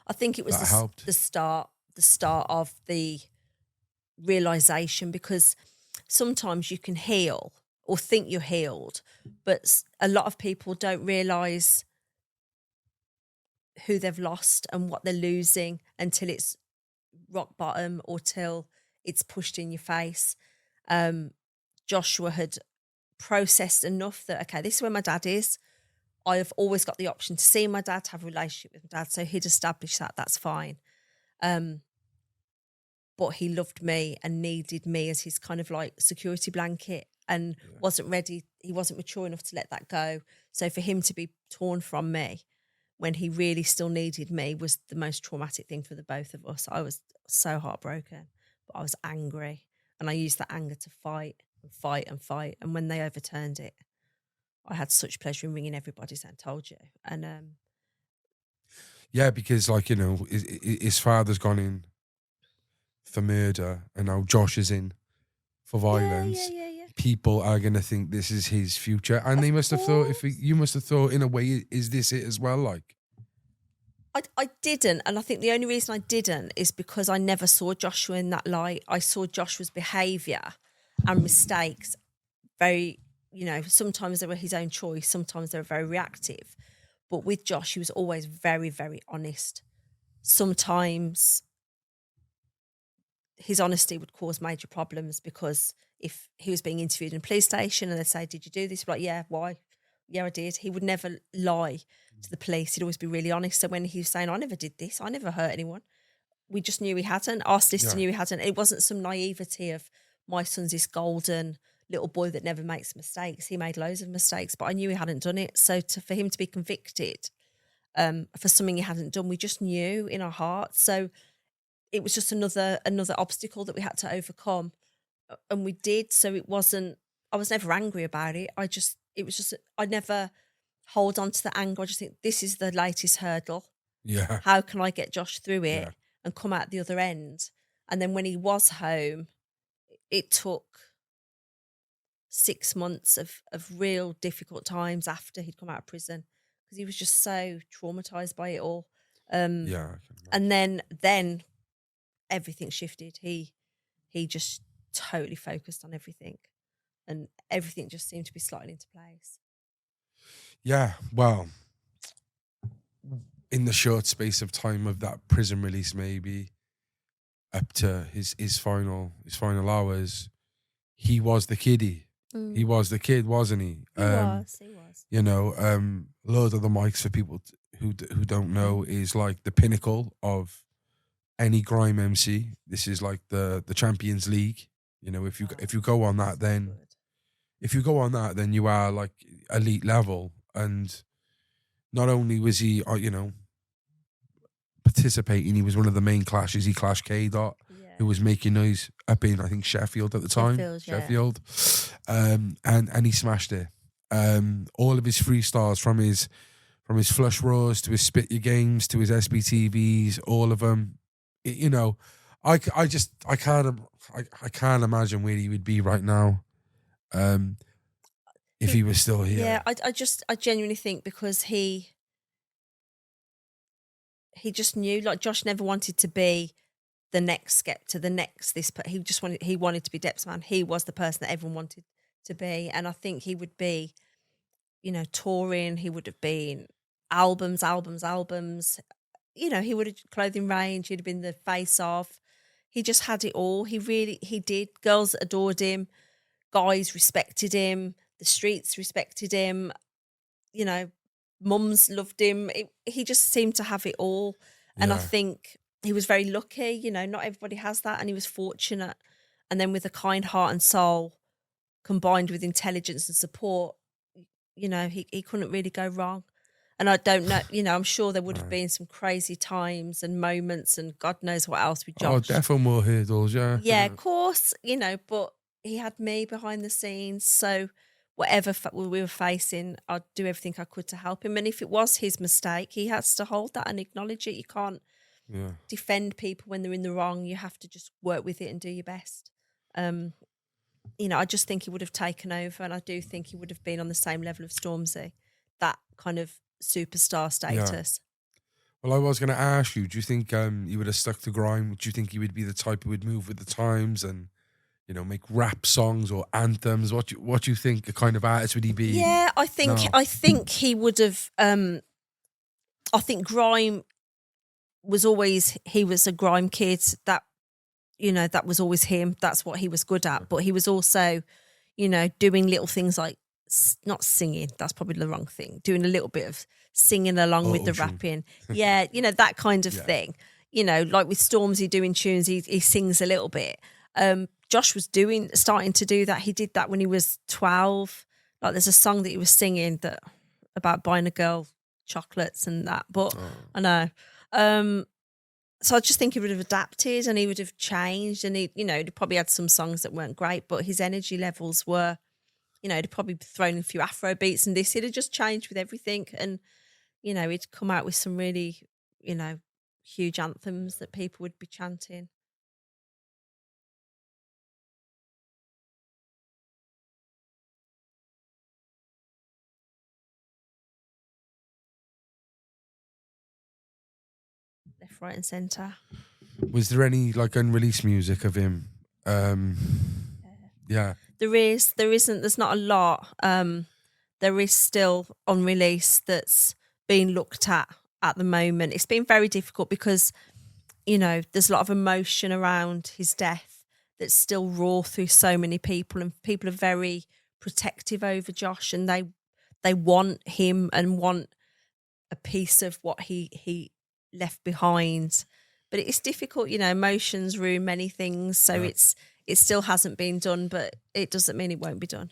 I think it was the start of the realisation, because sometimes you can heal or think you're healed, but a lot of people don't realise who they've lost and what they're losing until it's rock bottom or till it's pushed in your face. Joshua had processed enough that, okay, this is where my dad is. I have always got the option to see my dad, to have a relationship with my dad. So he'd established that, that's fine. But he loved me and needed me as his kind of like security blanket, and wasn't ready. He wasn't mature enough to let that go. So for him to be torn from me when he really still needed me was the most traumatic thing for the both of us. I was so heartbroken, but I was angry, and I used that anger to fight and fight and fight. And when they overturned it, I had such pleasure in ringing everybody saying, "Told you." And yeah, because like, you know, his father's gone in for murder, and now Josh is in for violence. Yeah. People are going to think this is his future, and they must have thought, you must have thought, in a way, is this it as well? Like, I didn't, and I think the only reason I didn't is because I never saw Joshua in that light. I saw Joshua's behaviour and mistakes very, you know, sometimes they were his own choice, sometimes they were very reactive. But with Josh, he was always very, very honest. Sometimes his honesty would cause major problems, because if he was being interviewed in a police station and they'd say, "Did you do this?" He'd be like, "Yeah, why? Yeah, I did." He would never lie to the police. He'd always be really honest. So when he was saying, "I never did this, I never hurt anyone," we just knew he hadn't. Our sister knew he hadn't. It wasn't some naivety of, my son's this golden little boy that never makes mistakes. He made loads of mistakes, but I knew he hadn't done it. So for him to be convicted for something he hadn't done, we just knew in our hearts. So it was just another obstacle that we had to overcome, and we did. So I was never angry about it. I never hold on to the anger. I just think, this is the latest hurdle. yeah, How can I get Josh through it Yeah. and come out the other end? And then when he was home, it took 6 months of real difficult times after he'd come out of prison, because he was just so traumatized by it all. yeah. And then everything shifted. He just totally focused on everything, and everything just seemed to be slotting into place. Yeah, well, in the short space of time of that prison release, maybe up to his final hours, he was the kiddie. He was the kid, wasn't he? He was. You know, Lord of the Mics, for people who don't know, is like the pinnacle of any grime MC. This is like the Champions League. You know, if you go on that, then you are like elite level. And not only was he, you know, participating, he was one of the main clashes. He clashed K-Dot, who was making noise up in, I think, Sheffield at the time. Sheffield. And he smashed it. All of his freestyles, from his flush roars to his spit your games to his SBTVs, all of them. You know, I can't imagine where he would be right now, if he was still here. Yeah, I genuinely think, because he just knew, like, Josh never wanted to be the next step to the next this, but he wanted to be Depzman. He was the person that everyone wanted to be, and I think he would be, you know, touring. He would have been albums. You know, he would have clothing range. He'd have been the face of. he just had it all. He did. Girls adored him. Guys respected him. The streets respected him. You know, mums loved him. He just seemed to have it all. And I Yeah. think he was very lucky. You know, not everybody has that. And he was fortunate. And then with a kind heart and soul combined with intelligence and support, you know, he couldn't really go wrong. And I don't know, you know, I'm sure there would have been some crazy times and moments and God knows what else with Josh. Oh, definitely more hurdles, yeah. Yeah, of course, you know, but he had me behind the scenes. So whatever we were facing, I'd do everything I could to help him. And if it was his mistake, he has to hold that and acknowledge it. You can't Yeah. defend people when they're in the wrong. You have to just work with it and do your best. You know, I just think he would have taken over, and I do think he would have been on the same level of Stormzy, that kind of superstar status. Well, I was going to ask you, do you think you would have stuck to grime? Do you think you would be the type who would move with the times and, you know, make rap songs or anthems? What do you think the kind of artist would he be? Yeah, I think he would have. I think grime was always, he was a grime kid. That, you know, that was always him. That's what he was good at. But he was also, you know, doing little things like not singing. That's probably the wrong thing. Doing a little bit of singing along with the rapping. Yeah, you know, that kind of thing. You know, like with Stormzy doing tunes, he sings a little bit. Josh was starting to do that. He did that when he was 12. Like there's a song that he was singing that about buying a girl chocolates and that. But I know. So I just think he would have adapted and he would have changed, and he, you know, he probably had some songs that weren't great, but his energy levels were, you know, he'd probably thrown in a few Afro beats and this, he'd have just changed with everything. And, you know, he'd come out with some really, you know, huge anthems that people would be chanting. Left, right and centre. Was there any like unreleased music of him? Yeah. There's not a lot. There is still unreleased that's being looked at the moment. It's been very difficult because, you know, there's a lot of emotion around his death that's still raw through so many people, and people are very protective over Josh, and they want him and want a piece of what he left behind. But it's difficult, you know, emotions ruin many things. So it still hasn't been done, but it doesn't mean it won't be done.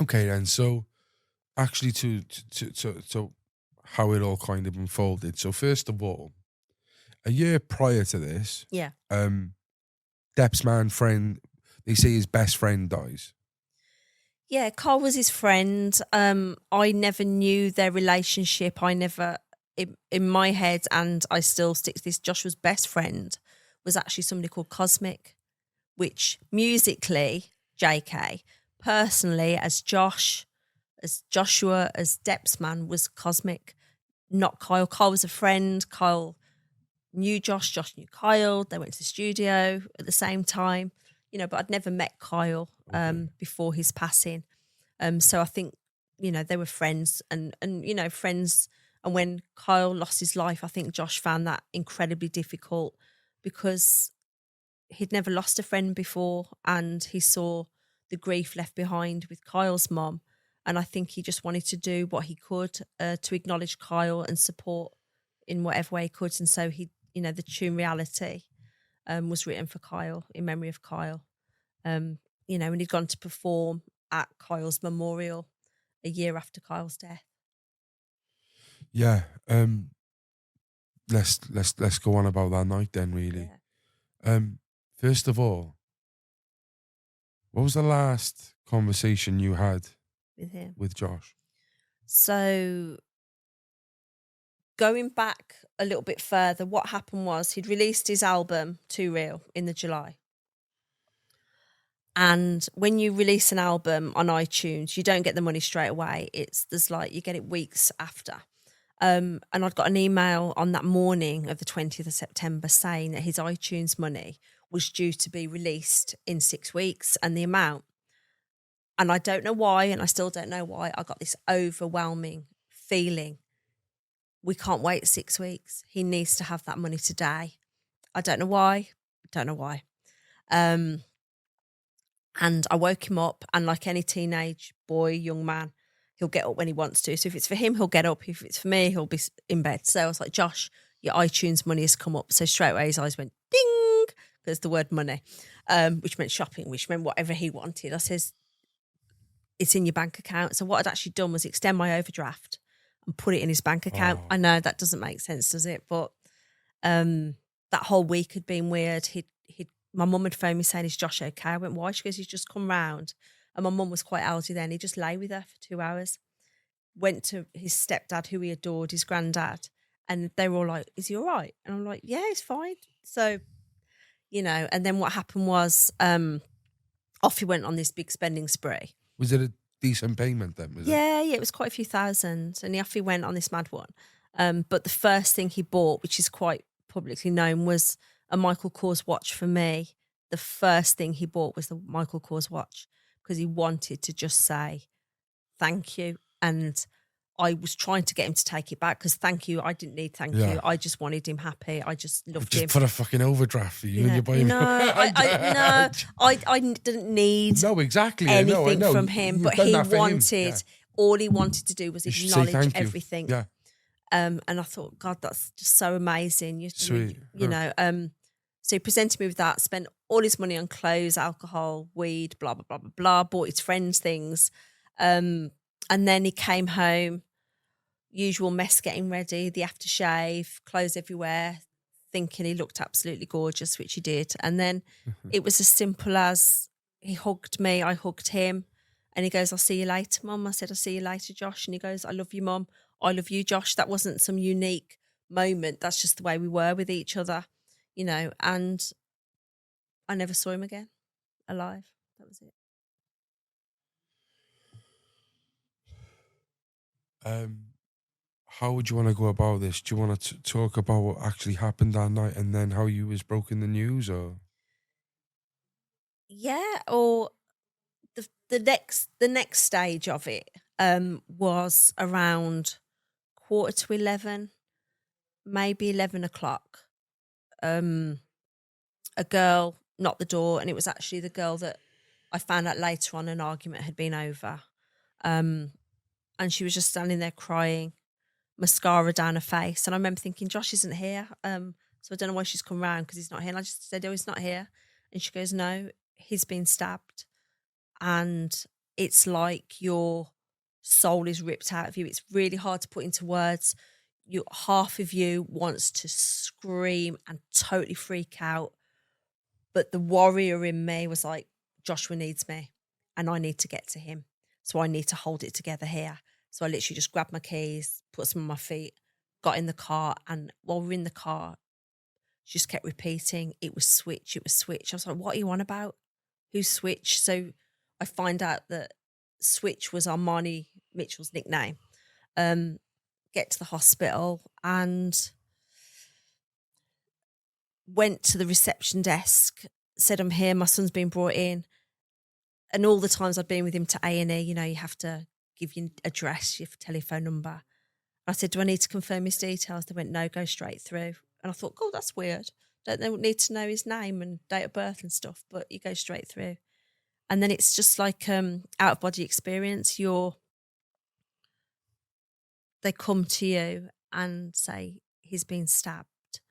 Okay, then. So actually to how it all kind of unfolded. So first of all, a year prior to this, Yeah. Depzman friend, they say his best friend dies. Yeah, Carl was his friend. I never knew their relationship. I never, in my head, and I still stick to this, Joshua's best friend was actually somebody called Cosmic, which musically, JK, personally, as Josh, as Joshua, as Depzman, was Cosmic, not Kyle. Kyle was a friend. Kyle knew Josh. Josh knew Kyle. They went to the studio at the same time, you know, but I'd never met Kyle before his passing. So I think, you know, they were friends and you know, friends. And when Kyle lost his life, I think Josh found that incredibly difficult because he'd never lost a friend before, and he saw the grief left behind with Kyle's mom. And I think he just wanted to do what he could to acknowledge Kyle and support in whatever way he could. And so he, you know, the tune Reality was written for Kyle, in memory of Kyle. You know, and he'd gone to perform at Kyle's memorial a year after Kyle's death. Yeah. Let's go on about that night then, really. Yeah. First of all, what was the last conversation you had With him. with Josh? So going back a little bit further, what happened was he'd released his album, Too Real, in the July. And when you release an album on iTunes, you don't get the money straight away. You get it weeks after. And I'd got an email on that morning of the 20th of September saying that his iTunes money was due to be released in 6 weeks, and the amount. And I don't know why, and I still don't know why, I got this overwhelming feeling. We can't wait 6 weeks. He needs to have that money today. I don't know why. Don't know why. And I woke him up, and like any teenage boy, young man, he'll get up when he wants to. So if it's for him, he'll get up. If it's for me, he'll be in bed. So I was like, Josh, your iTunes money has come up. So straight away his eyes went ding, because the word money, which meant shopping, which meant whatever he wanted. I says, it's in your bank account. So what I'd actually done was extend my overdraft and put it in his bank account. Oh. I know that doesn't make sense, does it? But that whole week had been weird. My mum had phoned me saying, is Josh okay? I went, why? She goes, he's just come round. And my mum was quite elderly then. He just lay with her for 2 hours. Went to his stepdad, who he adored, his granddad. And they were all like, is he all right? And I'm like, yeah, he's fine. So, you know, and then what happened was off he went on this big spending spree. Was it a decent payment then? Was it? Yeah, it was quite a few thousand. And off he went on this mad one. But the first thing he bought, which is quite publicly known, was a Michael Kors watch for me. The first thing he bought was the Michael Kors watch because he wanted to just say thank you. And I was trying to get him to take it back because thank you, I didn't need thank you. I just wanted him happy. I just loved him. Just put a fucking overdraft for you and you're buying. No, I didn't need anything from him, but he wanted, all he wanted to do was acknowledge everything. Yeah. And I thought, God, that's just so amazing. Sweet. You know, so he presented me with that, spent all his money on clothes, alcohol, weed, blah, blah, blah, blah, blah, bought his friends things. And then he came home, usual mess getting ready, the aftershave, clothes everywhere, thinking he looked absolutely gorgeous, which he did. And then it was as simple as he hugged me, I hugged him. And he goes, I'll see you later, Mum. I said, I'll see you later, Josh. And he goes, I love you, Mum. I love you, Josh. That wasn't some unique moment. That's just the way we were with each other, you know. And I never saw him again alive. That was it. How would you want to go about this? Do you want to talk about what actually happened that night and then how you was broken the news, or? Yeah, or the next stage of it was around 11:15, maybe 11 o'clock. A girl knocked the door, and it was actually the girl that I found out later on an argument had been over. And she was just standing there crying, mascara down her face. And I remember thinking, Josh isn't here. So I don't know why she's come round because he's not here. And I just said, oh, he's not here. And she goes, no, he's been stabbed. And it's like your soul is ripped out of you. It's really hard to put into words. Half of you wants to scream and totally freak out. But the warrior in me was like, Joshua needs me and I need to get to him. So I need to hold it together here. So I literally just grabbed my keys, put some on my feet, got in the car. And while we were in the car, she just kept repeating, it was Switch, it was Switch. I was like, what are you on about? Who's Switch? So I find out that Switch was Armani Mitchell's nickname. Get to the hospital and went to the reception desk, said, I'm here, my son's been brought in. And all the times I'd been with him to A&E, you know, you have to give your address, your telephone number. I said, do I need to confirm his details? They went, no, go straight through. And I thought, oh, that's weird. Don't they need to know his name and date of birth and stuff, but you go straight through. And then it's just like out-of-body experience. They come to you and say, he's been stabbed.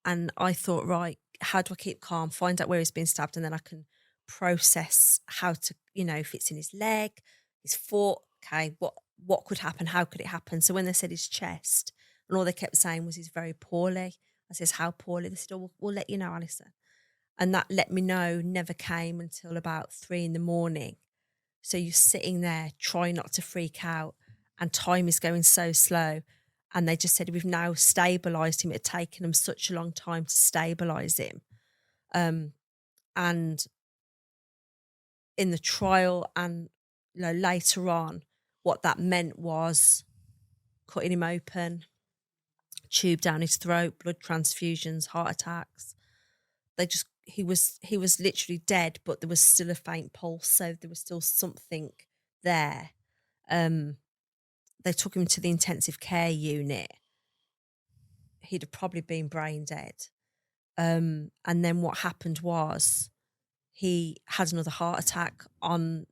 And I thought, right, how do I keep calm, find out where he's been stabbed, and then I can process how to, you know, if it's in his leg, his foot, okay, what could happen, how could it happen? So when they said his chest, and all they kept saying was he's very poorly. I says, how poorly? They said, oh, we'll let you know, Alison. And that let me know never came until about 3 a.m. So you're sitting there trying not to freak out, and time is going so slow. And they just said, we've now stabilised him. It had taken them such a long time to stabilise him. And in the trial and, you know, later on, what that meant was cutting him open, tube down his throat, blood transfusions, heart attacks. He was literally dead, but there was still a faint pulse, so there was still something there. They took him to the intensive care unit. He'd have probably been brain dead. And then what happened was he had another heart attack on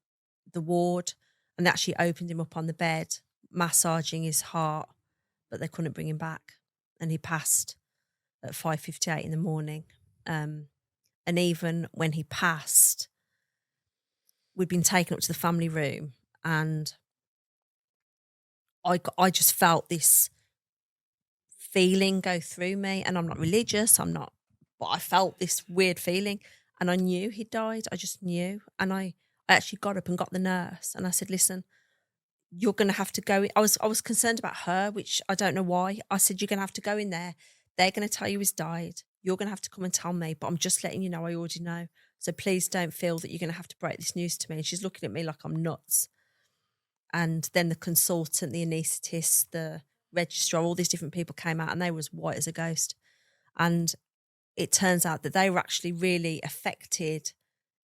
the ward, and they actually opened him up on the bed, massaging his heart, but they couldn't bring him back. And he passed at 5:58 in the morning. And even when he passed, we'd been taken up to the family room, and I just felt this feeling go through me. And I'm not religious, but I felt this weird feeling, and I knew he died. I just knew. And I actually got up and got the nurse, and I said, listen, you're going to have to go. I was concerned about her, which I don't know why. I said, you're going to have to go in there. They're going to tell you he's died. You're going to have to come and tell me, but I'm just letting you know I already know. So please don't feel that you're going to have to break this news to me. And she's looking at me like I'm nuts. And then the consultant, the anaesthetist, the registrar, all these different people came out, and they were as white as a ghost. And it turns out that they were actually really affected,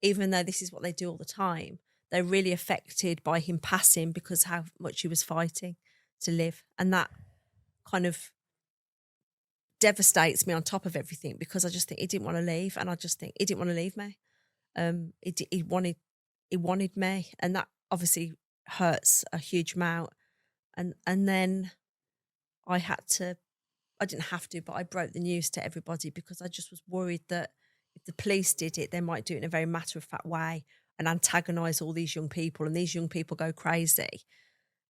even though this is what they do all the time. They're really affected by him passing because how much he was fighting to live. And that kind of devastates me on top of everything, because I just think he didn't want to leave. And I just think he didn't want to leave me. He wanted me. And that obviously hurts a huge amount. And then I didn't have to, but I broke the news to everybody, because I just was worried that if the police did it, they might do it in a very matter-of-fact way and antagonise all these young people, and these young people go crazy.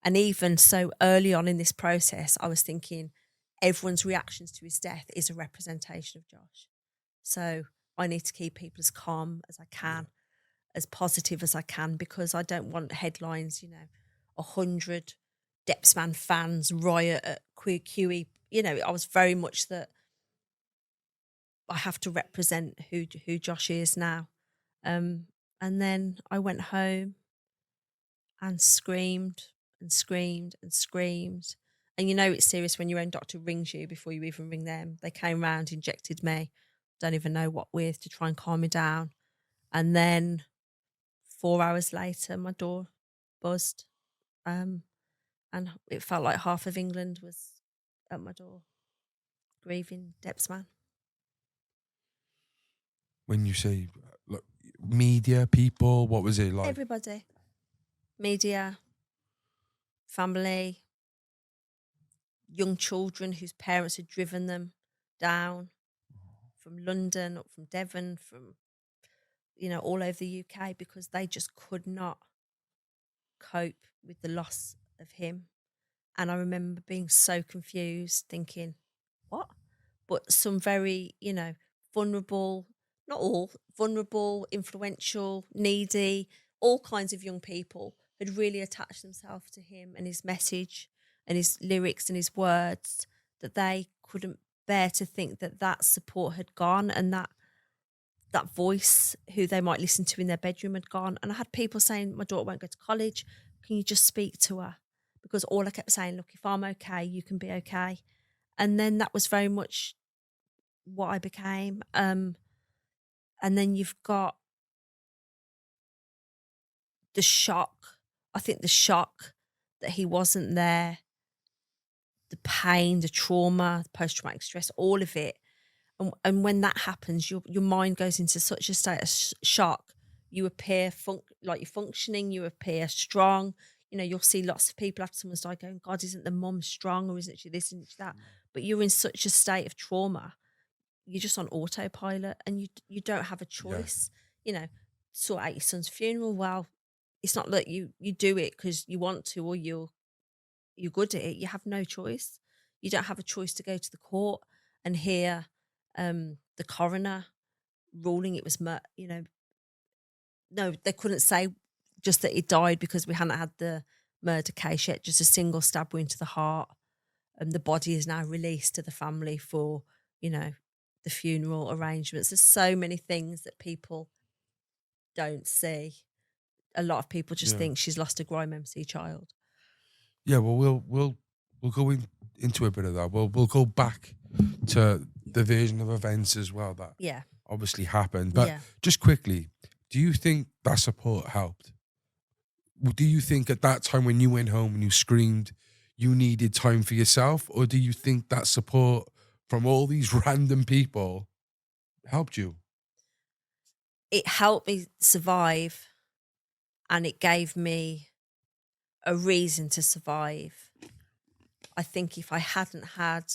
And even so early on in this process, I was thinking everyone's reactions to his death is a representation of Josh. So I need to keep people as calm as I can, as positive as I can, because I don't want headlines, 100 Depzman fans riot at QE. I was very much that I have to represent who Josh is now. And then I went home and screamed and screamed and screamed. And it's serious when your own doctor rings you before you even ring them. They came round, injected me, don't even know what with, to try and calm me down. And then 4 hours later, my door buzzed. And it felt like half of England was at my door, grieving Depzman. When you say media, people, what was it like? Everybody. Media, family, young children whose parents had driven them down from London, up from Devon, from, all over the UK, because they just could not cope with the loss of him. And I remember being so confused, thinking, what? But some very, vulnerable, not all, vulnerable, influential, needy, all kinds of young people had really attached themselves to him and his message and his lyrics and his words, that they couldn't bear to think that support had gone, and that voice who they might listen to in their bedroom had gone. And I had people saying, my daughter won't go to college. Can you just speak to her? Because all I kept saying, look, if I'm okay, you can be okay. And then that was very much what I became. And then you've got the shock. I think the shock that he wasn't there, the pain, the trauma, the post-traumatic stress, all of it. And when that happens, your mind goes into such a state of shock. You appear like you're functioning, you appear strong. You'll see lots of people after someone's died going, God, isn't the mum strong, or isn't she this, isn't she that? But you're in such a state of trauma. You're just on autopilot, and you don't have a choice. Sort out your son's funeral. Well, it's not that you do it because you want to, or you're good at it. You have no choice. You don't have a choice to go to the court and hear the coroner ruling it was no, they couldn't say just that he died because we hadn't had the murder case yet, just a single stab wound to the heart. And the body is now released to the family for, the funeral arrangements. There's so many things that people don't see. A lot of people just think she's lost a Grime MC child. Yeah, well, we'll go into a bit of that. We'll go back to the version of events as well that obviously happened. But just quickly, do you think that support helped? Do you think at that time when you went home and you screamed, you needed time for yourself? Or do you think that support from all these random people helped you? It helped me survive, and it gave me a reason to survive. I think if I hadn't had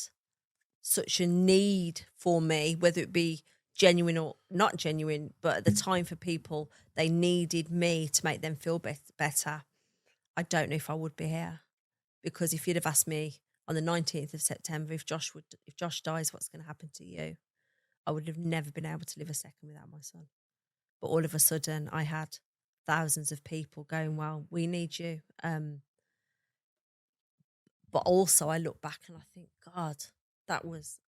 such a need for me, whether it be genuine or not genuine, but at the time for people, they needed me to make them feel better. I don't know if I would be here, because if you'd have asked me on the 19th of September, if Josh dies, what's going to happen to you? I would have never been able to live a second without my son. But all of a sudden I had thousands of people going, well, we need you. But also I look back and I think, God, that was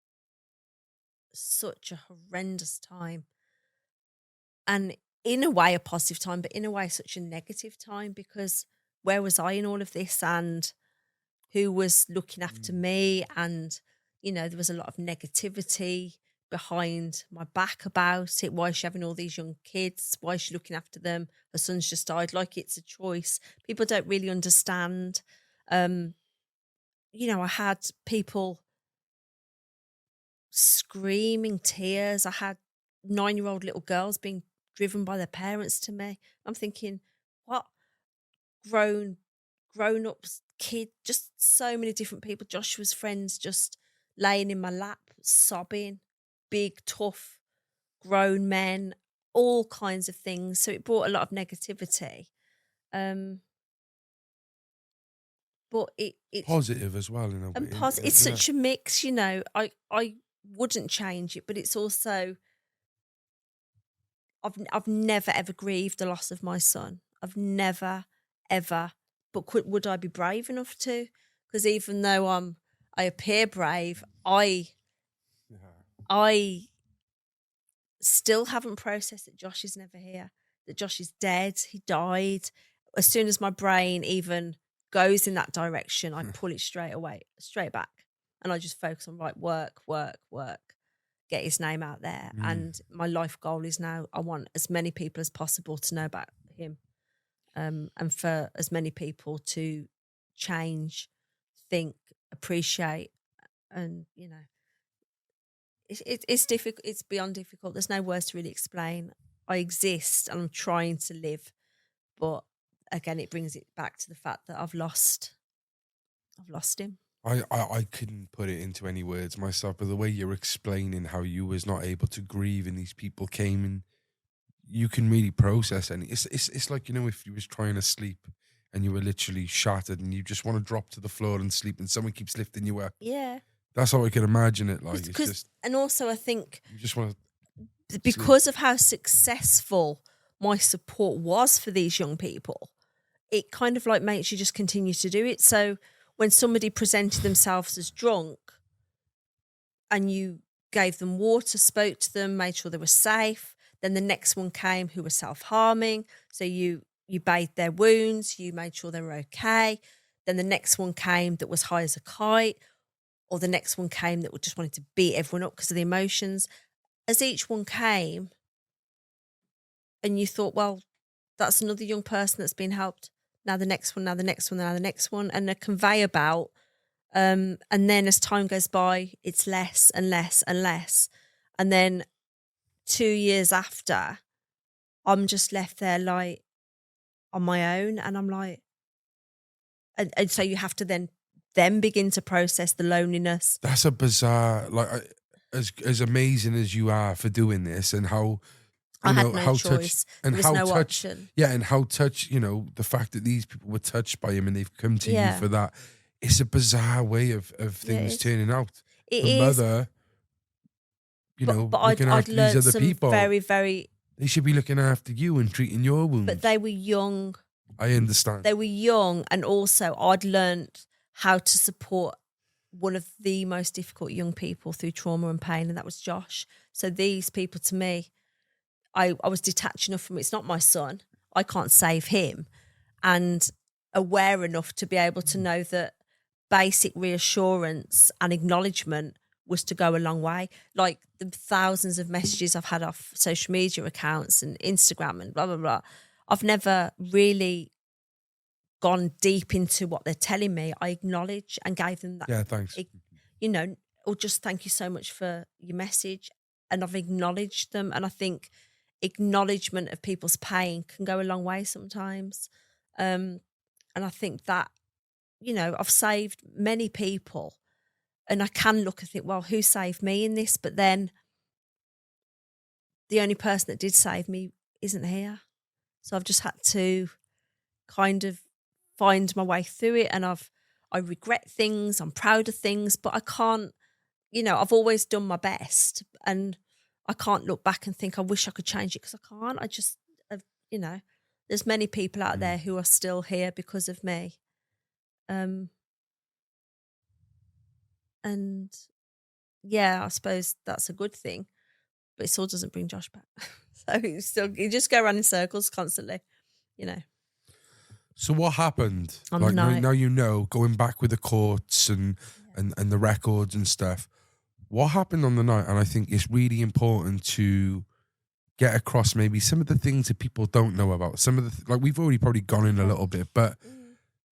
such a horrendous time. And in a way a positive time, but in a way such a negative time, because where was I in all of this, and who was looking after me? And, you know, there was a lot of negativity behind my back about it. Why is she having all these young kids? Why is she looking after them? Her son's just died. Like, it's a choice. People don't really understand. You know, I had people screaming tears. I had 9-year-old little girls being driven by their parents to me. I'm thinking, what? Grown-ups, kid, just so many different people. Joshua's friends just laying in my lap, sobbing, big, tough, grown men, all kinds of things. So it brought a lot of negativity. But it's Positive as well, in a way. and it's such a mix, you know. I wouldn't change it, but it's also I've never ever grieved the loss of my son. I've never ever. But would I be brave enough to? Because even though I appear brave, I still haven't processed that Josh is never here, that Josh is dead. He died. As soon as my brain even goes in that direction, I pull it straight back. And I just focus on, right, work, get his name out there. And my life goal is now, I want as many people as possible to know about him. And for as many people to change, think, appreciate, and, you know, it's difficult. It's beyond difficult. There's no words to really explain. I exist and I'm trying to live, but again, it brings it back to the fact that I've lost him. I couldn't put it into any words myself, but the way you're explaining how you was not able to grieve and these people came and you can really process, and it's like, you know, if you was trying to sleep and you were literally shattered and you just want to drop to the floor and sleep and someone keeps lifting you up. Yeah. That's how I can imagine it. Like, it's just, and also I think you just want to because sleep. of how successful my support was for these young people, it kind of like makes you just continue to do it. So when somebody presented themselves as drunk and you gave them water, spoke to them, made sure they were safe, then the next one came who was self-harming. So you bathed their wounds, you made sure they were okay. Then the next one came that was high as a kite, or the next one came that just wanted to beat everyone up because of the emotions. As each one came, and you thought, well, that's another young person that's been helped. Now the next one, now the next one, now the next one, and a conveyor belt. And then as time goes by, it's less and less and less. And then 2 years after, I'm just left there like on my own, and I'm like, and so you have to then begin to process the loneliness. That's a bizarre, like, as amazing as you are for doing this, and how I had no choice. And there was how no touched, option. yeah, and how touched, you know, the fact that these people were touched by him and they've come to Yeah. you for that. It's a bizarre way of things is. turning out. It the is. mother, you know, but looking I'd after these learned other some people. very, very. They should be looking after you and treating your wounds. But they were young. I understand. They were young, and also I'd learned how to support one of the most difficult young people through trauma and pain, and that was Josh. So these people, to me, I was detached enough from it. It's not my son. I can't save him. And aware enough to be able to know that basic reassurance and acknowledgement was to go a long way. Like the thousands of messages I've had off social media accounts and Instagram and blah, blah, blah. I've never really gone deep into what they're telling me. I acknowledge and gave them that. Yeah, thanks. You know, or just thank you so much for your message. and I've acknowledged them. And I think acknowledgement of people's pain can go a long way sometimes. And I think that, you know, I've saved many people, and I can look and think, well, who saved me in this? But then the only person that did save me isn't here. So I've just had to kind of find my way through it. And I regret things, I'm proud of things, but I can't, you know, I've always done my best, and I can't look back and think I wish I could change it, because I can't. I just, you know, there's many people out there who are still here because of me. And yeah, I suppose that's a good thing, but it still doesn't bring Josh back. So you just go around in circles constantly, you know. So what happened? On like the night. now you know, going back with the courts and the records and stuff. What happened on the night? And I think it's really important to get across maybe some of the things that people don't know about. Some of the like we've already probably gone in a little bit, but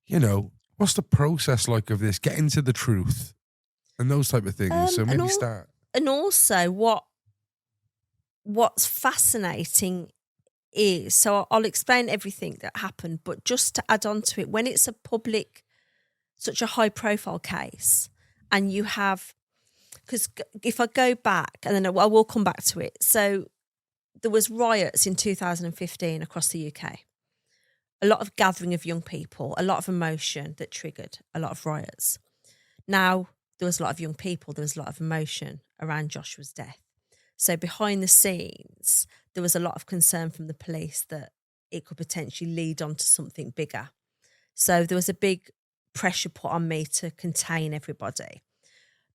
you know, what's the process like of this? Getting to the truth and those type of things. So maybe start. And also what's fascinating is, so I'll explain everything that happened, but just to add on to it, when it's a public, such a high profile case, and you have, because if I go back, and then I will come back to it. So there was riots in 2015 across the UK. A lot of gathering of young people, a lot of emotion that triggered a lot of riots. Now, there was a lot of young people, there was a lot of emotion around Joshua's death. So behind the scenes, there was a lot of concern from the police that it could potentially lead on to something bigger. So there was a big pressure put on me to contain everybody.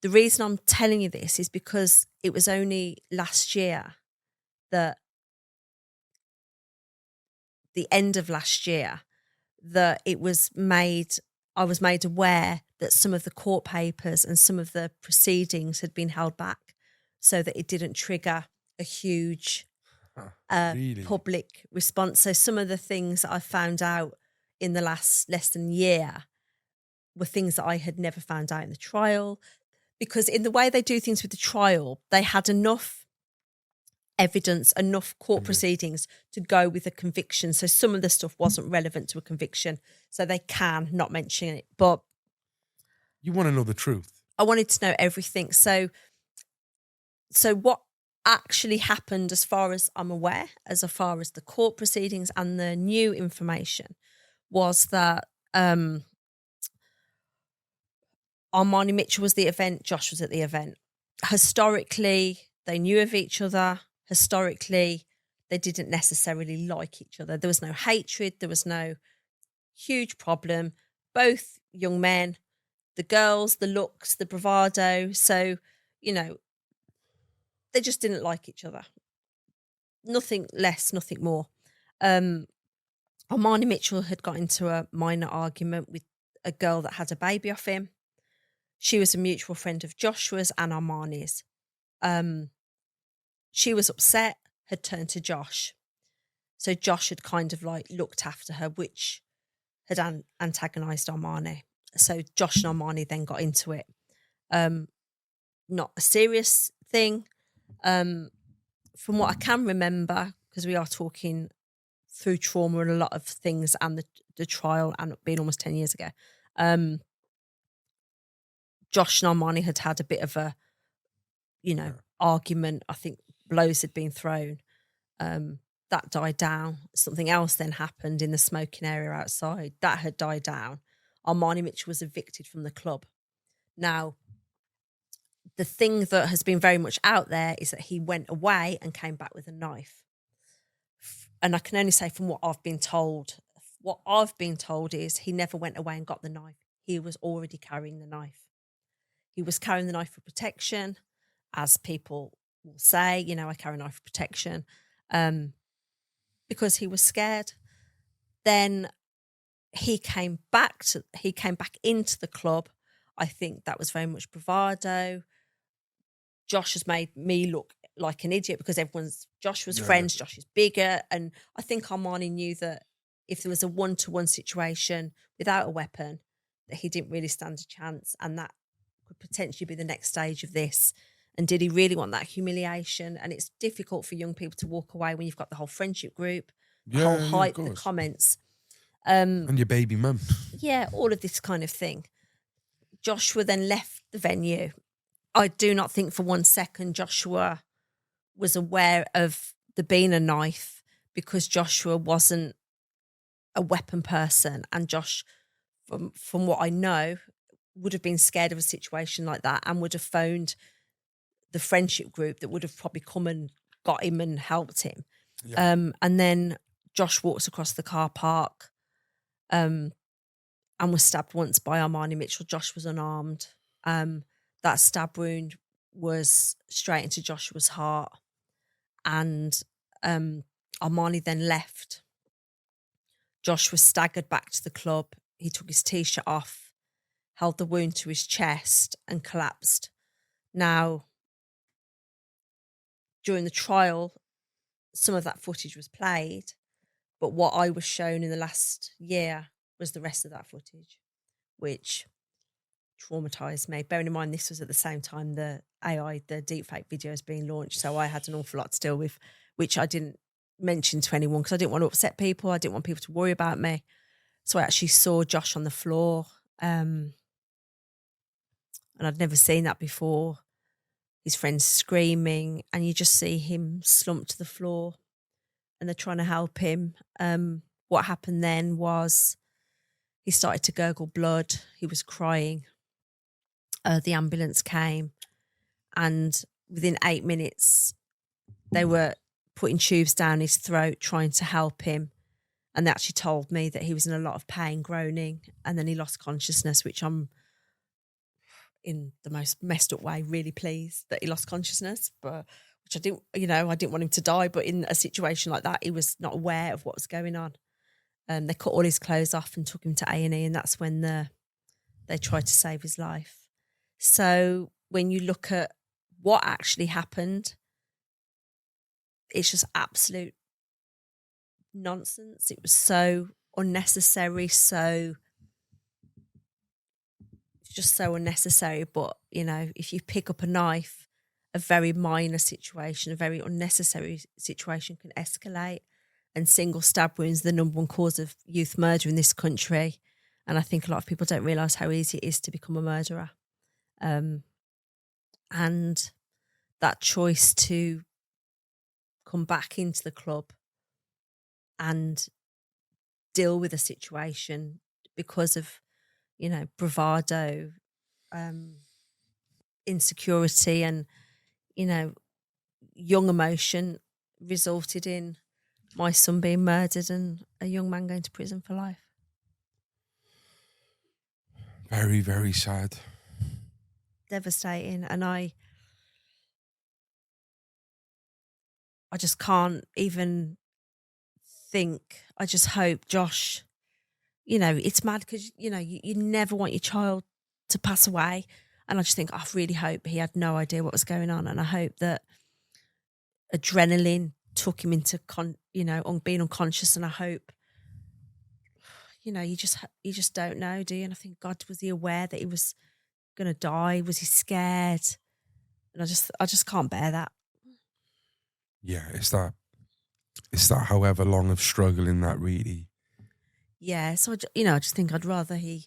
The reason I'm telling you this is because it was only last year that, the end of last year, that I was made aware that some of the court papers and some of the proceedings had been held back so that it didn't trigger a huge Really? public response. So some of the things that I found out in the last less than year were things that I had never found out in the trial, because in the way they do things with the trial, they had enough evidence, enough court proceedings to go with a conviction. So some of the stuff wasn't relevant to a conviction, so they can not mention it. But You want to know the truth. I wanted to know everything. So what actually happened, as far as I'm aware, as far as the court proceedings and the new information, was that Armani Mitchell was the event, Josh was at the event. Historically, they knew of each other. Historically, they didn't necessarily like each other. There was no hatred. There was no huge problem. Both young men, the girls, the looks, the bravado. So, you know, they just didn't like each other. Nothing less, nothing more. Armani Mitchell had got into a minor argument with a girl that had a baby off him. She was a mutual friend of Joshua's and Armani's. She was upset, had turned to Josh. So Josh had kind of like looked after her, which had antagonised Armani. So Josh and Armani then got into it. Not a serious thing. From what I can remember, because we are talking through trauma and a lot of things, and the trial, and it being almost 10 years ago, Josh and Armani had a bit of a, argument. I think blows had been thrown. That died down. Something else then happened in the smoking area outside. That had died down. Armani Mitchell was evicted from the club. Now, the thing that has been very much out there is that he went away and came back with a knife. And I can only say from what I've been told, is he never went away and got the knife. He was already carrying the knife. He was carrying the knife for protection, as people will say, I carry a knife for protection, because he was scared. Then he came back into the club. I think that was very much bravado. Josh has made me look like an idiot because Josh was friends, Josh is bigger. And I think Armani knew that if there was a one-to-one situation without a weapon, that he didn't really stand a chance, and that could potentially be the next stage of this. And did he really want that humiliation? And it's difficult for young people to walk away when you've got the whole friendship group, the whole of hype, the course. comments. And your baby mum. Yeah, all of this kind of thing. Joshua then left the venue. I do not think for 1 second Joshua was aware of there being a knife, because Joshua wasn't a weapon person. And Josh, from what I know, would have been scared of a situation like that and would have phoned the friendship group that would have probably come and got him and helped him. Yeah. And then Josh walks across the car park and was stabbed once by Armani Mitchell. Josh was unarmed. That stab wound was straight into Joshua's heart. And Armani then left. Josh was staggered back to the club. He took his T-shirt off, held the wound to his chest and collapsed. Now, during the trial, some of that footage was played, but what I was shown in the last year was the rest of that footage, which traumatized me. Bearing in mind, this was at the same time the deepfake videos being launched, so I had an awful lot to deal with, which I didn't mention to anyone because I didn't want to upset people. I didn't want people to worry about me. So I actually saw Josh on the floor, and I'd never seen that before. His friends screaming, and you just see him slumped to the floor, and they're trying to help him. What happened then was he started to gurgle blood. He was crying. The ambulance came, and within 8 minutes, they were putting tubes down his throat, trying to help him. And they actually told me that he was in a lot of pain, groaning, and then he lost consciousness, which I'm, in the most messed up way, really pleased that he lost consciousness, but which I didn't, I didn't want him to die, but in a situation like that, he was not aware of what was going on. They cut all his clothes off and took him to A&E, and that's when they tried to save his life. So when you look at what actually happened, it's just absolute nonsense. It was so unnecessary, just so unnecessary. But, if you pick up a knife, a very minor situation, a very unnecessary situation can escalate. And single stab wounds, the number one cause of youth murder in this country. And I think a lot of people don't realise how easy it is to become a murderer. And that choice to come back into the club and deal with a situation because of, bravado, insecurity and, young emotion resulted in my son being murdered and a young man going to prison for life. Very, very sad. Devastating. And I just can't even think. I just hope Josh, it's mad because, you never want your child to pass away. And I just think, I really hope he had no idea what was going on. And I hope that adrenaline took him into, being unconscious. And I hope, you just don't know, do you? And I think, God, was he aware that he was going to die? Was he scared? And I just can't bear that. Yeah, it's that however long of struggling that really. Yeah, so I just think I'd rather he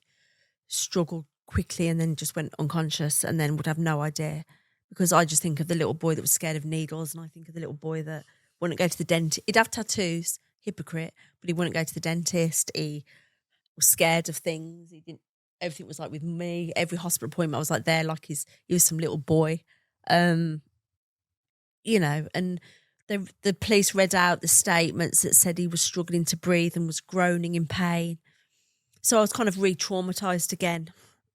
struggled quickly and then just went unconscious and then would have no idea, because I just think of the little boy that was scared of needles, and I think of the little boy that wouldn't go to the dentist. He'd have tattoos, hypocrite, but he wouldn't go to the dentist. He was scared of things. He didn't. Everything was like with me. Every hospital appointment I was like there, like he was some little boy, and the police read out the statements that said he was struggling to breathe and was groaning in pain. So I was kind of re-traumatised again.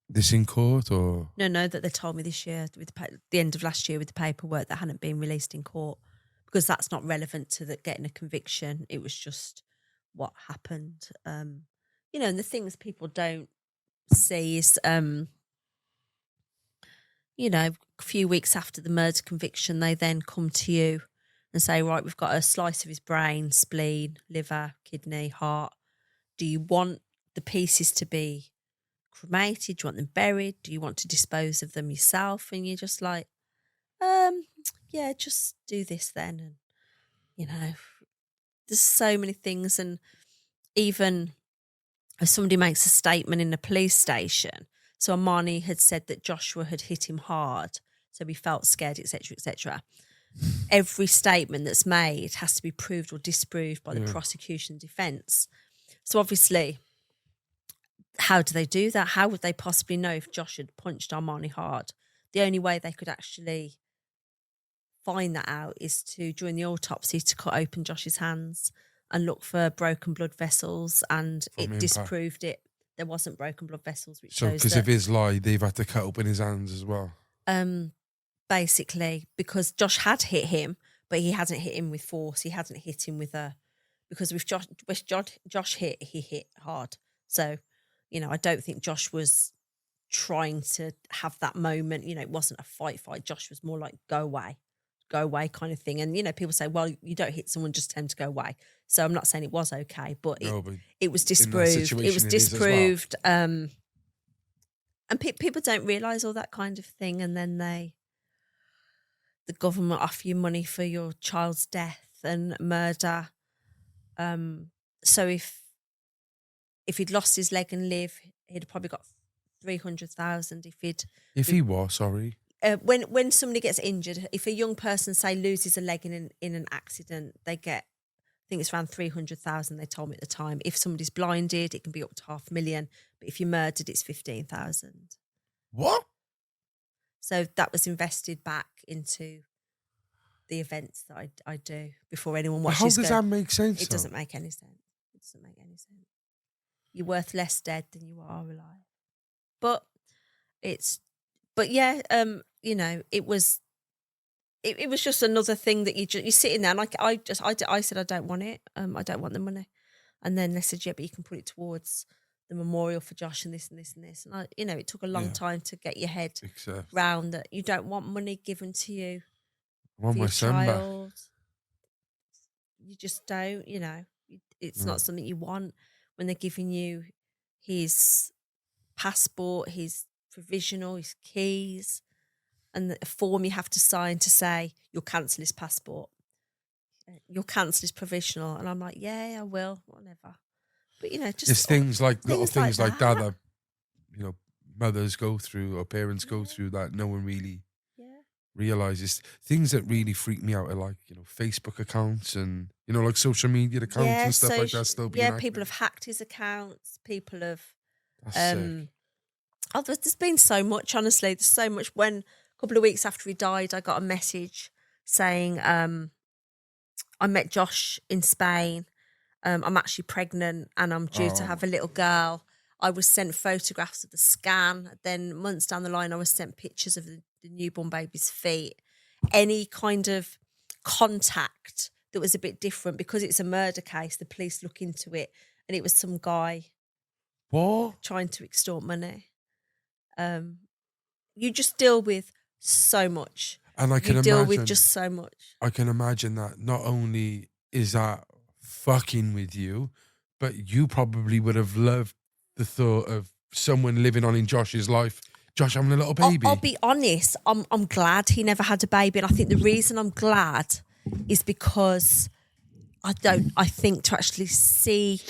This in court or? No, that they told me this year, with the end of last year with the paperwork that hadn't been released in court, because that's not relevant to getting a conviction. It was just what happened. And the things people don't see is, a few weeks after the murder conviction, they then come to you and say, right, we've got a slice of his brain, spleen, liver, kidney, heart. Do you want the pieces to be cremated? Do you want them buried? Do you want to dispose of them yourself? And you're just like, Yeah, just do this then. And, there's so many things. And even if somebody makes a statement in the police station, so Armani had said that Joshua had hit him hard, so he felt scared, etc., etc. Every statement that's made has to be proved or disproved by the prosecution defence. So obviously, how do they do that? How would they possibly know if Josh had punched Armani hard? The only way they could actually find that out is to, during the autopsy, to cut open Josh's hands and look for broken blood vessels, and it disproved it. There wasn't broken blood vessels, which shows because of his lie, they've had to cut open his hands as well. Basically, because Josh had hit him, but he hadn't hit him with force. He hadn't hit him with because with Josh hit, he hit hard. So, I don't think Josh was trying to have that moment. It wasn't a fight. Josh was more like, go away kind of thing. And, people say, well, you don't hit someone, just tend to go away. So I'm not saying it was okay, but it was disproved. It was disproved. Well. And people don't realise all that kind of thing. And then the government offer you money for your child's death and murder. So if he'd lost his leg and live, he'd probably got 300,000. If he was, sorry. When somebody gets injured, if a young person, say, loses a leg in an accident, they get, I think it's around 300,000. They told me at the time. If somebody's blinded, it can be up to 500,000. But if you're murdered, it's 15,000. What? So that was invested back into the events that I do before anyone watches. How does that make sense? It doesn't make any sense. It doesn't make any sense. You're worth less dead than you are alive. But yeah, it was just another thing that you're sitting there, and I said I don't want it. I don't want the money, and then they said, yeah, but you can put it towards the memorial for Josh and this and this and this. And it took a long time to get your head round that you don't want money given to you. I want my son back. You just don't. It's not something you want when they're giving you his passport, his provisional, his keys, and a form you have to sign to say you'll cancel his passport, you'll cancel his provisional. And I'm like, yeah, I will, whatever. But just it's things like little things like that mothers go through or parents go through that no one really realizes. Things that really freak me out are like Facebook accounts and like social media accounts and stuff like that. Still being active. People have hacked his accounts. People have. That's sick. There's been so much, honestly. There's so much. When a couple of weeks after he died, I got a message saying, I met Josh in Spain. I'm actually pregnant and I'm due to have a little girl. I was sent photographs of the scan. Then months down the line, I was sent pictures of the newborn baby's feet. Any kind of contact that was a bit different, because it's a murder case, the police look into it, and it was some guy trying to extort money. You just deal with so much. And I can deal with just so much. I can imagine that not only is that fucking with you, but you probably would have loved the thought of someone living on in Josh's life. Josh having a little baby. I'll be honest, I'm glad he never had a baby. And I think the reason I'm glad is because I think to actually see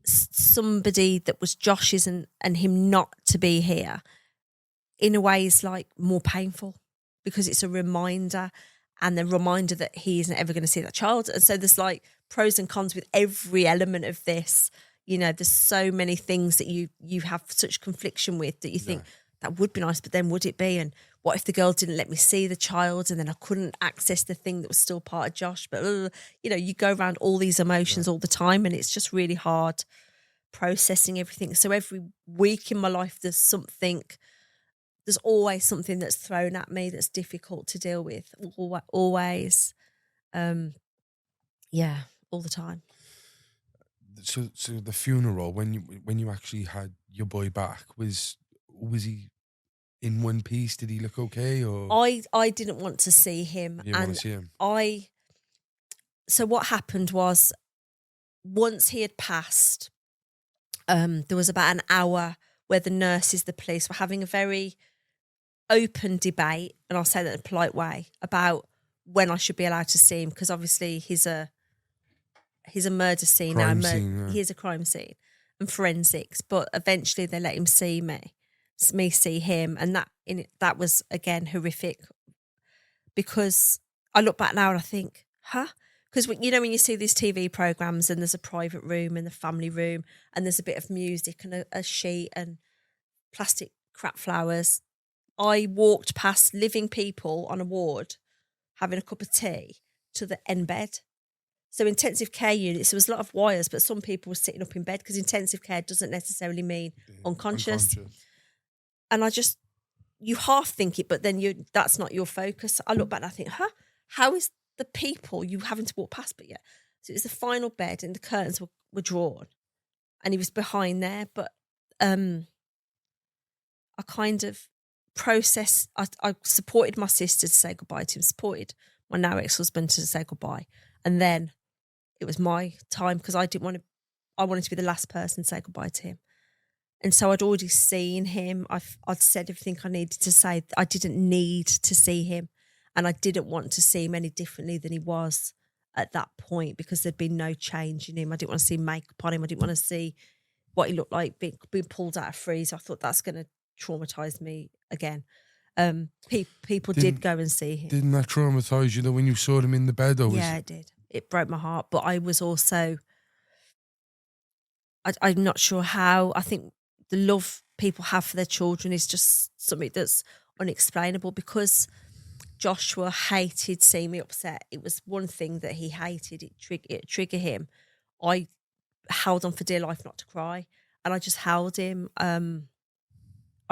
somebody that was Josh's and him not to be here in a way is like more painful, because it's a reminder, and the reminder that he isn't ever going to see that child. And so there's like pros and cons with every element of this. There's so many things that you have such confliction with that you think that would be nice, but then would it be? And what if the girl didn't let me see the child and then I couldn't access the thing that was still part of Josh? But, you go around all these emotions all the time, and it's just really hard processing everything. So every week in my life, there's always something that's thrown at me that's difficult to deal with. Always. All the time. So the funeral, when you actually had your boy back, was he in one piece? Did he look okay? Or I didn't want to see him. You didn't want to see him? So what happened was, once he had passed, there was about an hour where the nurses, the police were having a very open debate, and I'll say that in a polite way, about when I should be allowed to see him, because obviously he's a murder scene Crime now. scene, yeah. He's a crime scene and forensics, but eventually they let him see me see him, and that was again horrific, because I look back now and I think, because when you see these TV programs and there's a private room and the family room and there's a bit of music and a sheet and plastic crap flowers. I walked past living people on a ward having a cup of tea to the end bed. So intensive care units, there was a lot of wires, but some people were sitting up in bed, because intensive care doesn't necessarily mean unconscious. And you half think it, but then that's not your focus. I look back and I think, how is the people you having to walk past? But yeah, so it was the final bed and the curtains were drawn and he was behind there. But I kind of processed, I supported my sister to say goodbye to him, supported my now ex-husband to say goodbye. And then it was my time, because I wanted to be the last person to say goodbye to him. And so I'd already seen him. I'd said everything I needed to say. I didn't need to see him. And I didn't want to see him any differently than he was at that point, because there'd been no change in him. I didn't want to see makeup on him. I didn't want to see what he looked like being pulled out of freeze. I thought that's going to traumatise me again. People did go and see him. Didn't that traumatise you though when you saw him in the bed? Yeah, it did. It broke my heart. But I was also, I'm not sure how. I think the love people have for their children is just something that's unexplainable, because Joshua hated seeing me upset. It was one thing that he hated. It triggered him. I held on for dear life not to cry, and I just held him. I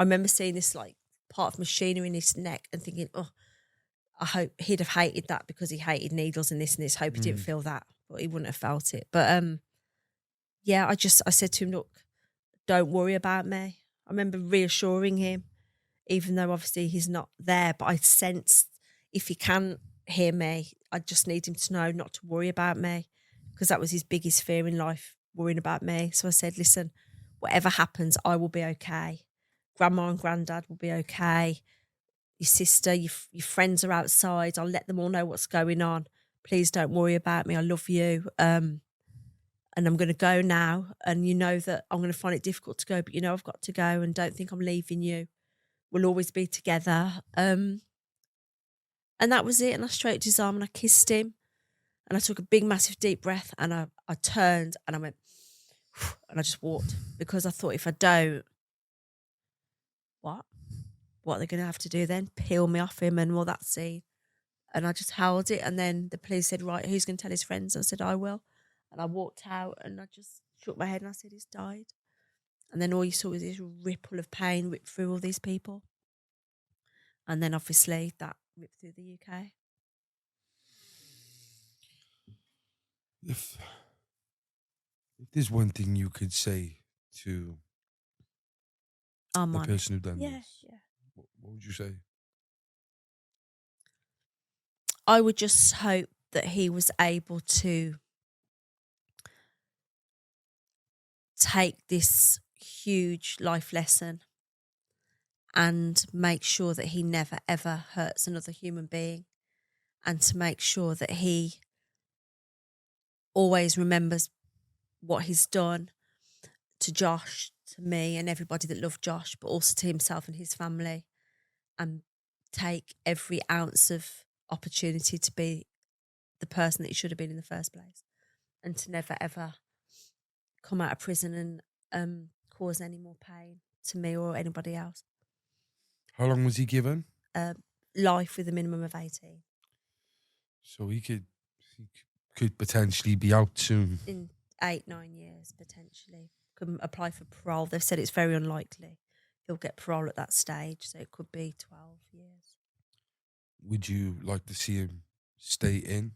remember seeing this like part of machinery in his neck and thinking, I hope he'd have hated that, because he hated needles and this. Hope he didn't feel that, but he wouldn't have felt it. But yeah, I said to him, look, don't worry about me. I remember reassuring him, even though obviously he's not there, but I sensed if he can hear me, I just need him to know not to worry about me, because that was his biggest fear in life, worrying about me. So I said, listen, whatever happens, I will be okay. Grandma and granddad will be okay. Your sister, your friends are outside. I'll let them all know what's going on. Please don't worry about me. I love you. And I'm going to go now. And you know that I'm going to find it difficult to go, but you know I've got to go, and don't think I'm leaving you. We'll always be together. And that was it. And I stroked his arm and I kissed him. And I took a big, massive, deep breath, and I turned and I went, and I just walked, because I thought, if I don't, what are they going to have to do then? Peel me off him and all that scene. And I just held it. And then the police said, right, who's going to tell his friends? I said, I will. And I walked out and I just shook my head and I said, he's died. And then all you saw was this ripple of pain rip through all these people. And then obviously that ripped through the UK. If there's one thing you could say to the person who done this, what would you say? I would just hope that he was able to take this huge life lesson and make sure that he never, ever hurts another human being, and to make sure that he always remembers what he's done to Josh, to me and everybody that loved Josh, but also to himself and his family, and take every ounce of opportunity to be the person that he should have been in the first place, and to never, ever come out of prison and cause any more pain to me or anybody else. How long was he given? Life with a minimum of 18. So he could potentially be out soon. In 8-9 years, potentially. Could apply for parole. They've said it's very unlikely he'll get parole at that stage, so it could be 12 years. Would you like to see him stay in?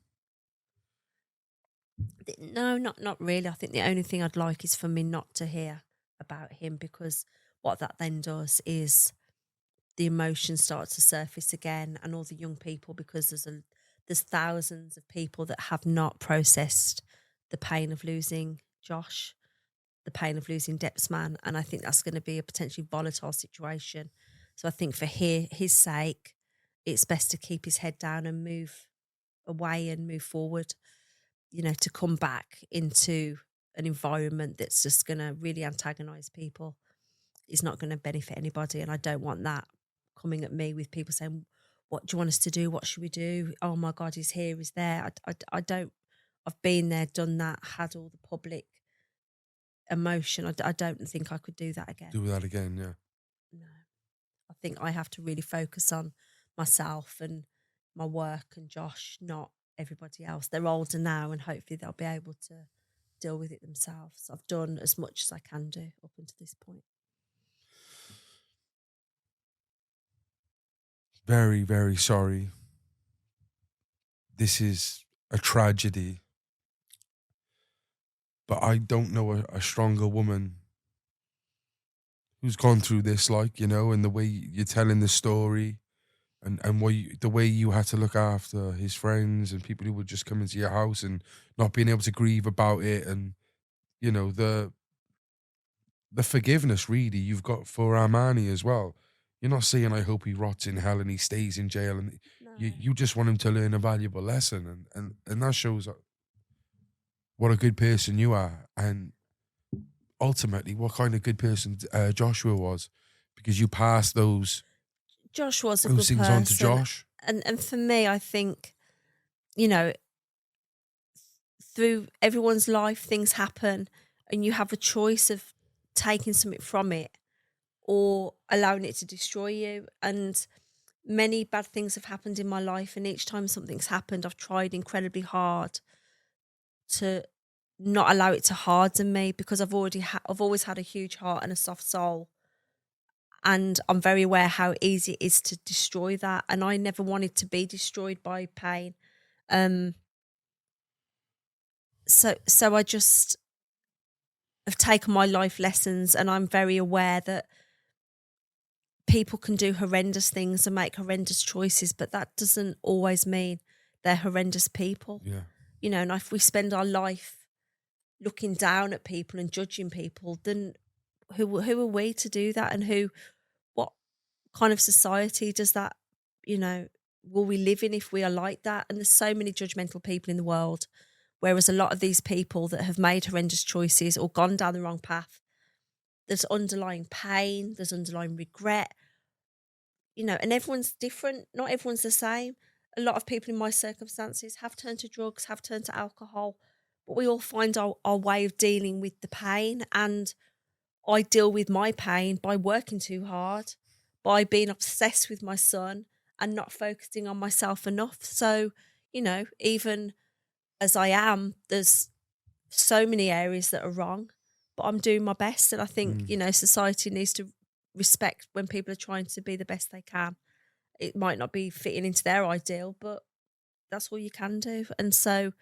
No, not really. I think the only thing I'd like is for me not to hear about him, because what that then does is the emotions start to surface again, and all the young people, because there's thousands of people that have not processed the pain of losing Josh, the pain of losing Depzman, and I think that's going to be a potentially volatile situation So I think for his sake, it's best to keep his head down and move away and move forward. To come back into an environment that's just going to really antagonize people is not going to benefit anybody. And I don't want that coming at me with people saying, what do you want us to do? What should we do? Oh my God, he's here, he's there. I don't, I've been there, done that, had all the public emotion. I don't think I could do that again. Do that again, yeah. No, I think I have to really focus on myself and my work and Josh, not everybody else. They're older now and hopefully they'll be able to deal with it themselves. I've done as much as I can do up until this point. Very, very sorry. This is a tragedy. But I don't know a stronger woman who's gone through this, and the way you're telling the story and the way you had to look after his friends and people who would just come into your house and not being able to grieve about it, and, the forgiveness really you've got for Armani as well. You're not saying, I hope he rots in hell and he stays in jail, and No. you just want him to learn a valuable lesson, and that shows what a good person you are, and ultimately what kind of good person Joshua was, because you passed those Josh was a good things person. on to Josh. And for me, I think, through everyone's life, things happen and you have a choice of taking something from it or allowing it to destroy you. And many bad things have happened in my life, and each time something's happened, I've tried incredibly hard to not allow it to harden me, because I've always had a huge heart and a soft soul, and I'm very aware how easy it is to destroy that. And I never wanted to be destroyed by pain. So I just have taken my life lessons, and I'm very aware that people can do horrendous things and make horrendous choices, but that doesn't always mean they're horrendous people. Yeah. And if we spend our life looking down at people and judging people, then who are we to do that? And what kind of society does that, will we live in if we are like that? And there's so many judgmental people in the world, whereas a lot of these people that have made horrendous choices or gone down the wrong path, there's underlying pain, there's underlying regret, and everyone's different. Not everyone's the same. A lot of people in my circumstances have turned to drugs, have turned to alcohol, but we all find our way of dealing with the pain. And I deal with my pain by working too hard, by being obsessed with my son and not focusing on myself enough. So, even as I am, there's so many areas that are wrong, but I'm doing my best. And I think, society needs to respect when people are trying to be the best they can. It might not be fitting into their ideal, but that's all you can do. And so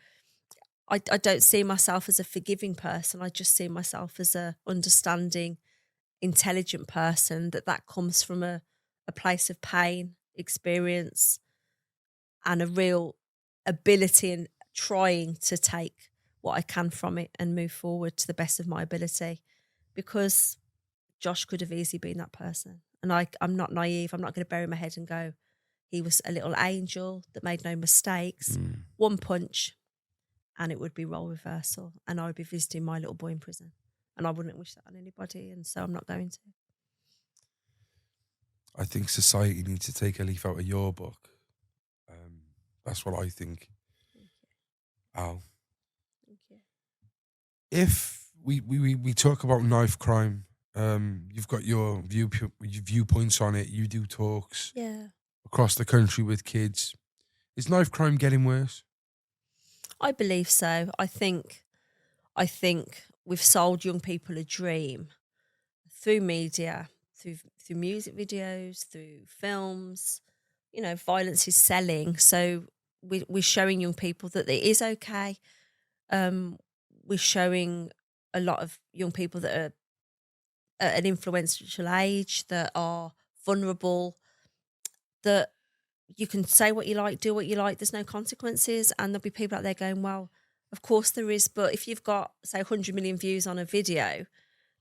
I don't see myself as a forgiving person. I just see myself as a understanding, intelligent person that comes from a place of pain, experience, and a real ability and trying to take what I can from it and move forward to the best of my ability, because Josh could have easily been that person. And I'm not naive. I'm not going to bury my head and go, he was a little angel that made no mistakes. One punch and it would be role reversal, and I would be visiting my little boy in prison, and I wouldn't wish that on anybody, and so I'm not going to. I think society needs to take a leaf out of your book. That's what I think. Thank you. Al. Thank you. If we talk about knife crime, you've got your viewpoints on it. You do talks across the country with kids. Is knife crime getting worse? I believe so. I think we've sold young people a dream through media, through music videos, through films. Violence is selling. So we're showing young people that it is okay. We're showing a lot of young people that are at an influential age, that are vulnerable, that you can say what you like, do what you like, there's no consequences. And there'll be people out there going, well, of course there is, but if you've got, say, 100 million views on a video,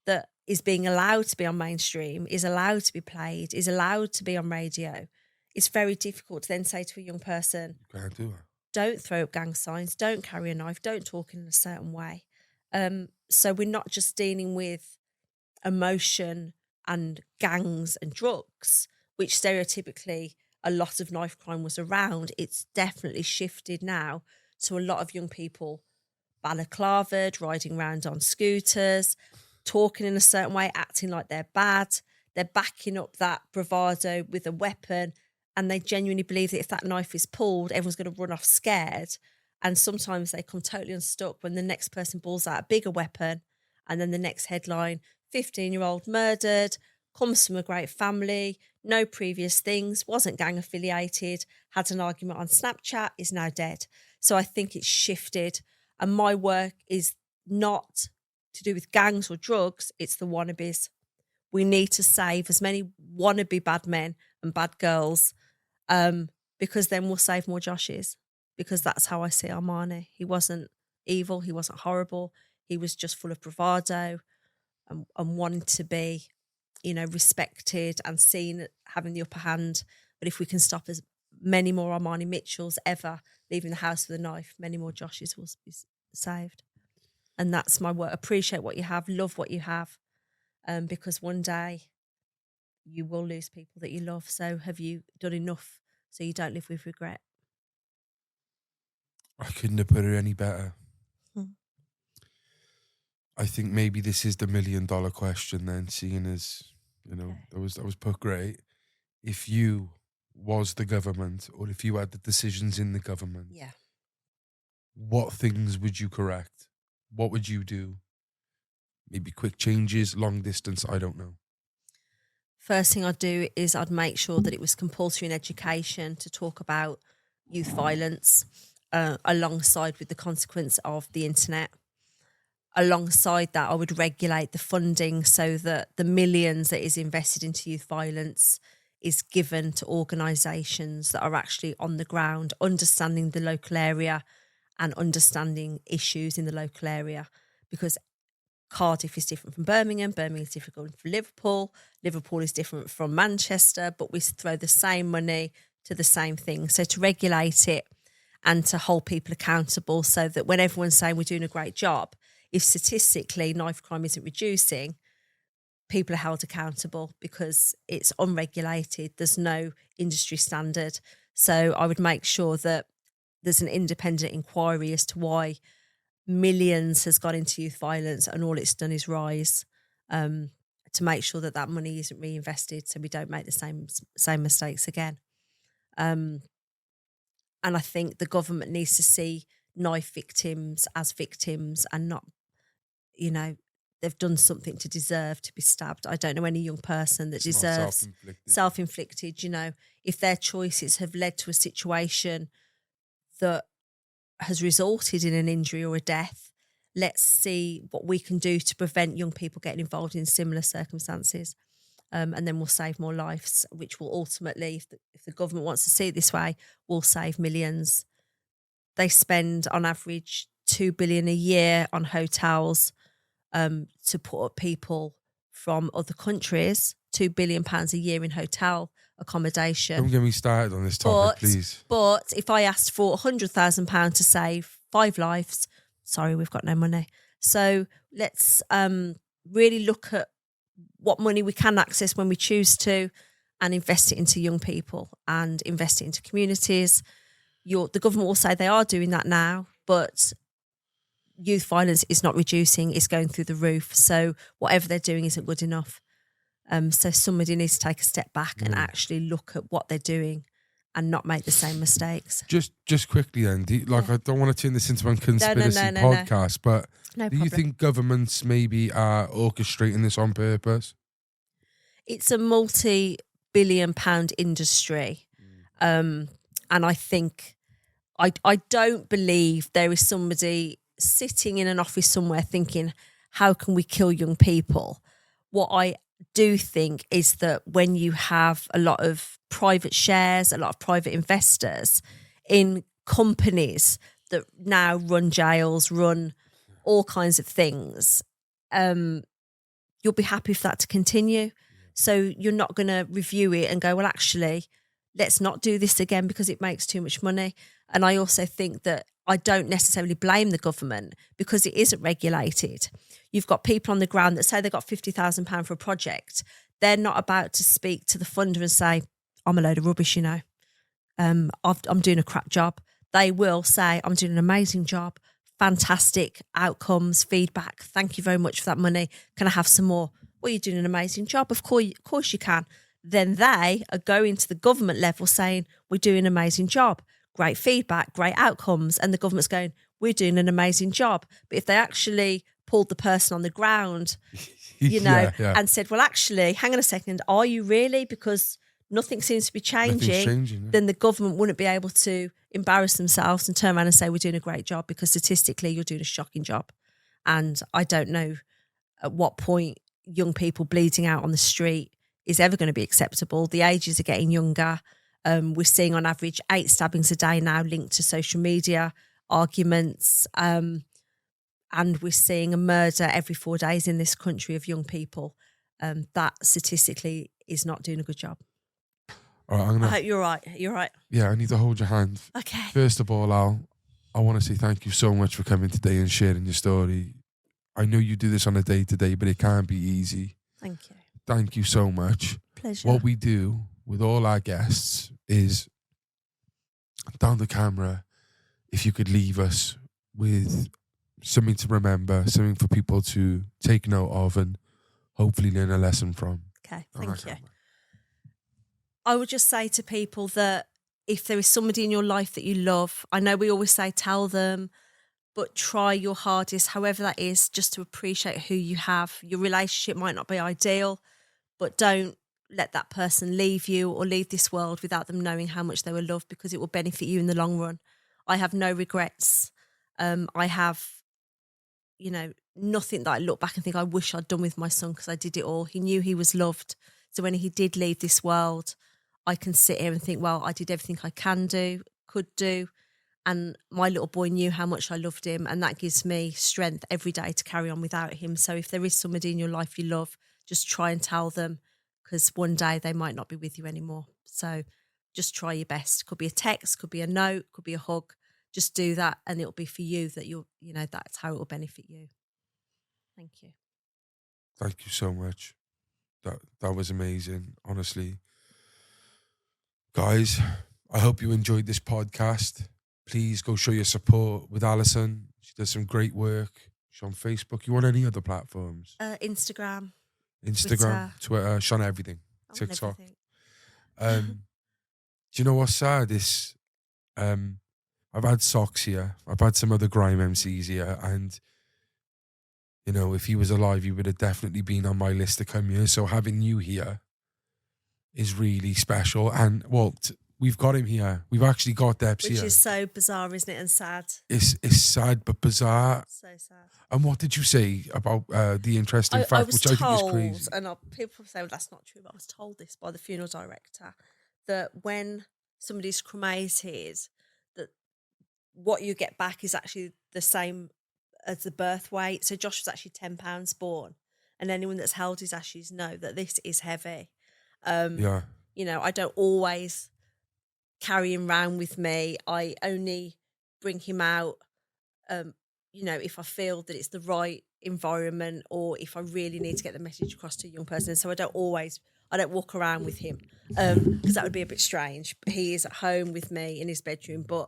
that is being allowed to be on mainstream, is allowed to be played, is allowed to be on radio, it's very difficult to then say to a young person, Can't do it. don't throw up gang signs, don't carry a knife, don't talk in a certain way. So we're not just dealing with emotion and gangs and drugs, which stereotypically a lot of knife crime was around. It's definitely shifted now to a lot of young people balaclavaed, riding around on scooters, talking in a certain way, acting like they're bad. They're backing up that bravado with a weapon, and they genuinely believe that if that knife is pulled, everyone's going to run off scared. And sometimes they come totally unstuck when the next person pulls out a bigger weapon, and then the next headline, 15-year-old murdered, comes from a great family, no previous things, wasn't gang affiliated, had an argument on Snapchat, is now dead. So I think it's shifted. And my work is not to do with gangs or drugs, it's the wannabes. We need to save as many wannabe bad men and bad girls, because then we'll save more Joshes, because that's how I see Armani. He wasn't evil, he wasn't horrible, he was just full of bravado and wanting to be, respected and seen having the upper hand. But if we can stop as many more Armani Mitchells ever leaving the house with a knife, many more Joshes will be saved. And that's my work. Appreciate what you have, love what you have, because one day you will lose people that you love. So have you done enough so you don't live with regret? I couldn't have put it any better. I think maybe this is the $1 million question then, seeing as, that was put great. If you was the government, or if you had the decisions in the government, what things would you correct? What would you do? Maybe quick changes, long distance, I don't know. First thing I'd do is I'd make sure that it was compulsory in education to talk about youth violence, alongside with the consequence of the internet. Alongside that, I would regulate the funding so that the millions that is invested into youth violence is given to organisations that are actually on the ground, understanding the local area and understanding issues in the local area. Because Cardiff is different from Birmingham, Birmingham is different from Liverpool, Liverpool is different from Manchester, but we throw the same money to the same thing. So to regulate it and to hold people accountable so that when everyone's saying we're doing a great job, if statistically knife crime isn't reducing, people are held accountable because it's unregulated. There's no industry standard. So I would make sure that there's an independent inquiry as to why millions has gone into youth violence and all it's done is rise, to make sure that that money isn't reinvested so we don't make the same mistakes again. And I think the government needs to see knife victims as victims and not, they've done something to deserve to be stabbed. I don't know any young person that deserves self-inflicted, if their choices have led to a situation that has resulted in an injury or a death, let's see what we can do to prevent young people getting involved in similar circumstances. And then we'll save more lives, which will ultimately, if the government wants to see it this way, will save millions. They spend on average $2 billion a year on hotels to put up people from other countries, £2 billion a year in hotel accommodation. Don't get me started on this topic, please. But if I asked for £100,000 to save 5 lives, sorry, we've got no money. So let's really look at what money we can access when we choose to and invest it into young people and invest it into communities. The government will say they are doing that now, but youth violence is not reducing, it's going through the roof. So whatever they're doing isn't good enough. So somebody needs to take a step back and actually look at what they're doing and not make the same mistakes. Just quickly then, I don't want to turn this into a conspiracy podcast, but do you think governments maybe are orchestrating this on purpose? It's a multi-billion-pound industry. And I think, I don't believe there is somebody sitting in an office somewhere thinking, how can we kill young people? What I do think is that when you have a lot of private shares, a lot of private investors in companies that now run jails, run all kinds of things, you'll be happy for that to continue. So you're not going to review it and go, well, actually, let's not do this again because it makes too much money. And I also think that I don't necessarily blame the government because it isn't regulated. You've got people on the ground that say they got £50,000 for a project. They're not about to speak to the funder and say, I'm a load of rubbish, you know. I'm doing a crap job. They will say, I'm doing an amazing job, fantastic outcomes, feedback. Thank you very much for that money. Can I have some more? Well, you're doing an amazing job. Of course you can. Then they are going to the government level saying, we're doing an amazing job. Great feedback, great outcomes. And the government's going, we're doing an amazing job. But if they actually pulled the person on the ground, and said, well, actually, hang on a second, are you really? Because nothing seems to be changing, then the government wouldn't be able to embarrass themselves and turn around and say, we're doing a great job, because statistically you're doing a shocking job. And I don't know at what point young people bleeding out on the street is ever going to be acceptable. The ages are getting younger. We're seeing on average 8 stabbings a day now linked to social media arguments. And we're seeing a murder every 4 days in this country of young people. That statistically is not doing a good job. All right, I hope you're right. You're right. Yeah, I need to hold your hand. Okay. First of all, Al, I want to say thank you so much for coming today and sharing your story. I know you do this on a day-to-day, but it can't be easy. Thank you. Thank you so much. Pleasure. What we do with all our guests is, down the camera, if you could leave us with something to remember, something for people to take note of and hopefully learn a lesson from. Okay, thank you. I would just say to people that if there is somebody in your life that you love, I know we always say tell them, but try your hardest, however that is, just to appreciate who you have. Your relationship might not be ideal, but don't let that person leave you or leave this world without them knowing how much they were loved, because it will benefit you in the long run. I have no regrets. I have, nothing that I look back and think I wish I'd done with my son, because I did it all. He knew he was loved. So when he did leave this world, I can sit here and think, well, I did everything I could do. And my little boy knew how much I loved him. And that gives me strength every day to carry on without him. So if there is somebody in your life you love, just try and tell them, because one day they might not be with you anymore. So just try your best. Could be a text, could be a note, could be a hug. Just do that, and it'll be for you that that's how it will benefit you. Thank you. Thank you so much. That was amazing, honestly. Guys, I hope you enjoyed this podcast. Please go show your support with Alison. She does some great work. She's on Facebook. You on any other platforms? Instagram, Twitter. She's on everything. TikTok. Everything. Do you know what's sad? I've had Socks here. I've had some other grime MCs here, and if he was alive, he would have definitely been on my list to come here. So having you here is really special. And we've got him here. We've actually got Depz here. Which is so bizarre, isn't it? And sad. It's sad but bizarre. So sad. And what did you say about the interesting fact, which I think is crazy? And people say, well, that's not true, but I was told this by the funeral director, that when somebody's cremated, that what you get back is actually the same as the birth weight. So Josh was actually 10 pounds born, and anyone that's held his ashes know that this is heavy. I don't always carry him around with me. I only bring him out, if I feel that it's the right environment, or if I really need to get the message across to a young person. So I don't walk around with him, because that would be a bit strange. He is at home with me in his bedroom, but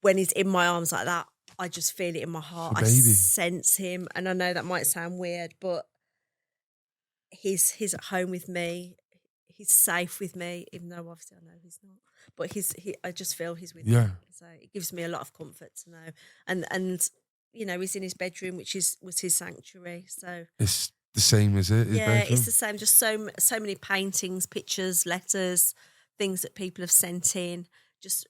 when he's in my arms like that, I just feel it in my heart. I sense him, and I know that might sound weird, but he's at home with me. He's safe with me, even though obviously I know he's not. But I just feel he's with me. So it gives me a lot of comfort to know. And he's in his bedroom, which was his sanctuary. So it's the same, is it? It's the same. Just so many paintings, pictures, letters, things that people have sent in. Just,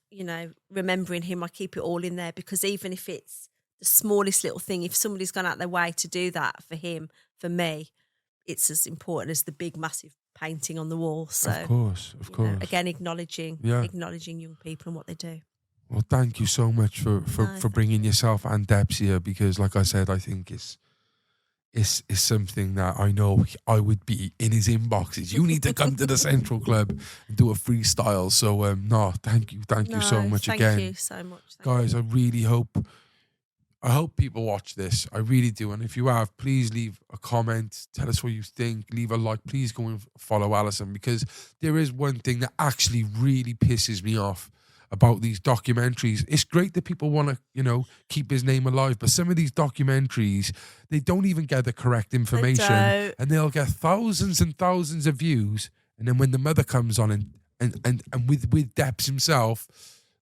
remembering him, I keep it all in there, because even if it's the smallest little thing, if somebody's gone out their way to do that for him, for me, it's as important as the big, massive painting on the wall. So, of course. Again, acknowledging young people and what they do. Well, thank you so much for bringing yourself and Depz here, because, like I said, I think is something that I know I would be in his inboxes. You need to come to the Central Club and do a freestyle. So no, thank you so much thank again. Thank you so much. Guys, I really hope people watch this. I really do. And if you have, please leave a comment. Tell us what you think. Leave a like. Please go and follow Alison, because there is one thing that actually really pisses me off about these documentaries. It's great that people want to, keep his name alive, but some of these documentaries, they don't even get the correct information, and they'll get thousands and thousands of views. And then when the mother comes on and with Depz himself,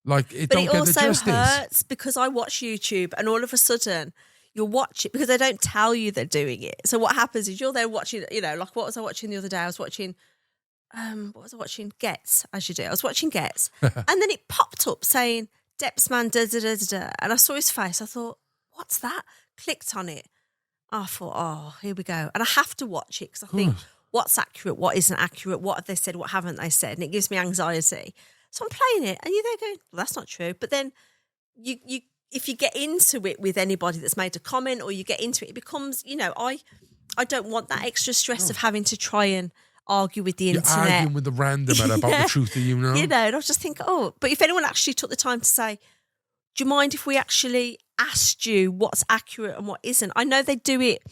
like, it don't get the justice. But it also hurts, because I watch YouTube and all of a sudden you'll watch it because they don't tell you they're doing it. So what happens is you're there watching, like what was I watching the other day? I was watching, Gets, as you do. I was watching Gets and then it popped up saying Depzman da. And I saw his face. I thought, what's that? Clicked on it. I thought, oh, here we go. And I have to watch it because I think, what's accurate, what isn't accurate, what have they said, what haven't they said? And it gives me anxiety. So I'm playing it and you're there going, well, that's not true. But then you if you get into it with anybody that's made a comment or you get into it, it becomes, I don't want that extra stress of having to try and argue with the internet. You're arguing with the random about the truth that you know. And I just think, but if anyone actually took the time to say, do you mind if we actually asked you what's accurate and what isn't? I know they do it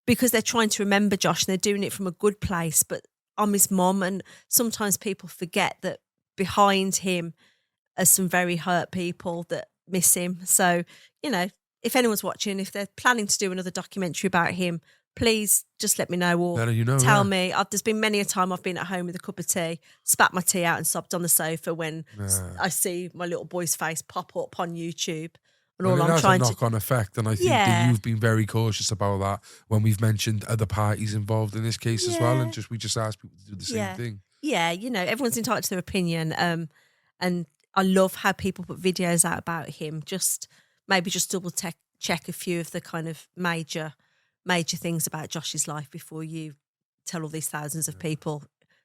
because they're trying to remember Josh and they're doing it from a good place, but I'm his mum and sometimes people forget that behind him are some very hurt people that miss him. So, if anyone's watching, if they're planning to do another documentary about him, please just let me know or tell me. There's been many a time I've been at home with a cup of tea, spat my tea out and sobbed on the sofa when I see my little boy's face pop up on YouTube. And all I'm trying to... knock-on effect, and I think that you've been very cautious about that when we've mentioned other parties involved in this case as well, and we just ask people to do the same thing. Yeah, everyone's entitled to their opinion, and I love how people put videos out about him. Maybe just double check a few of the kind of major things about Josh's life before you tell all these thousands of people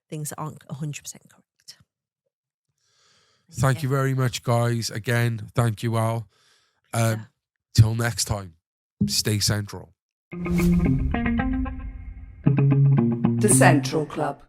things that aren't 100% correct. Thank you very much, guys. Again, thank you, Al. Till next time, stay central. The Central Club.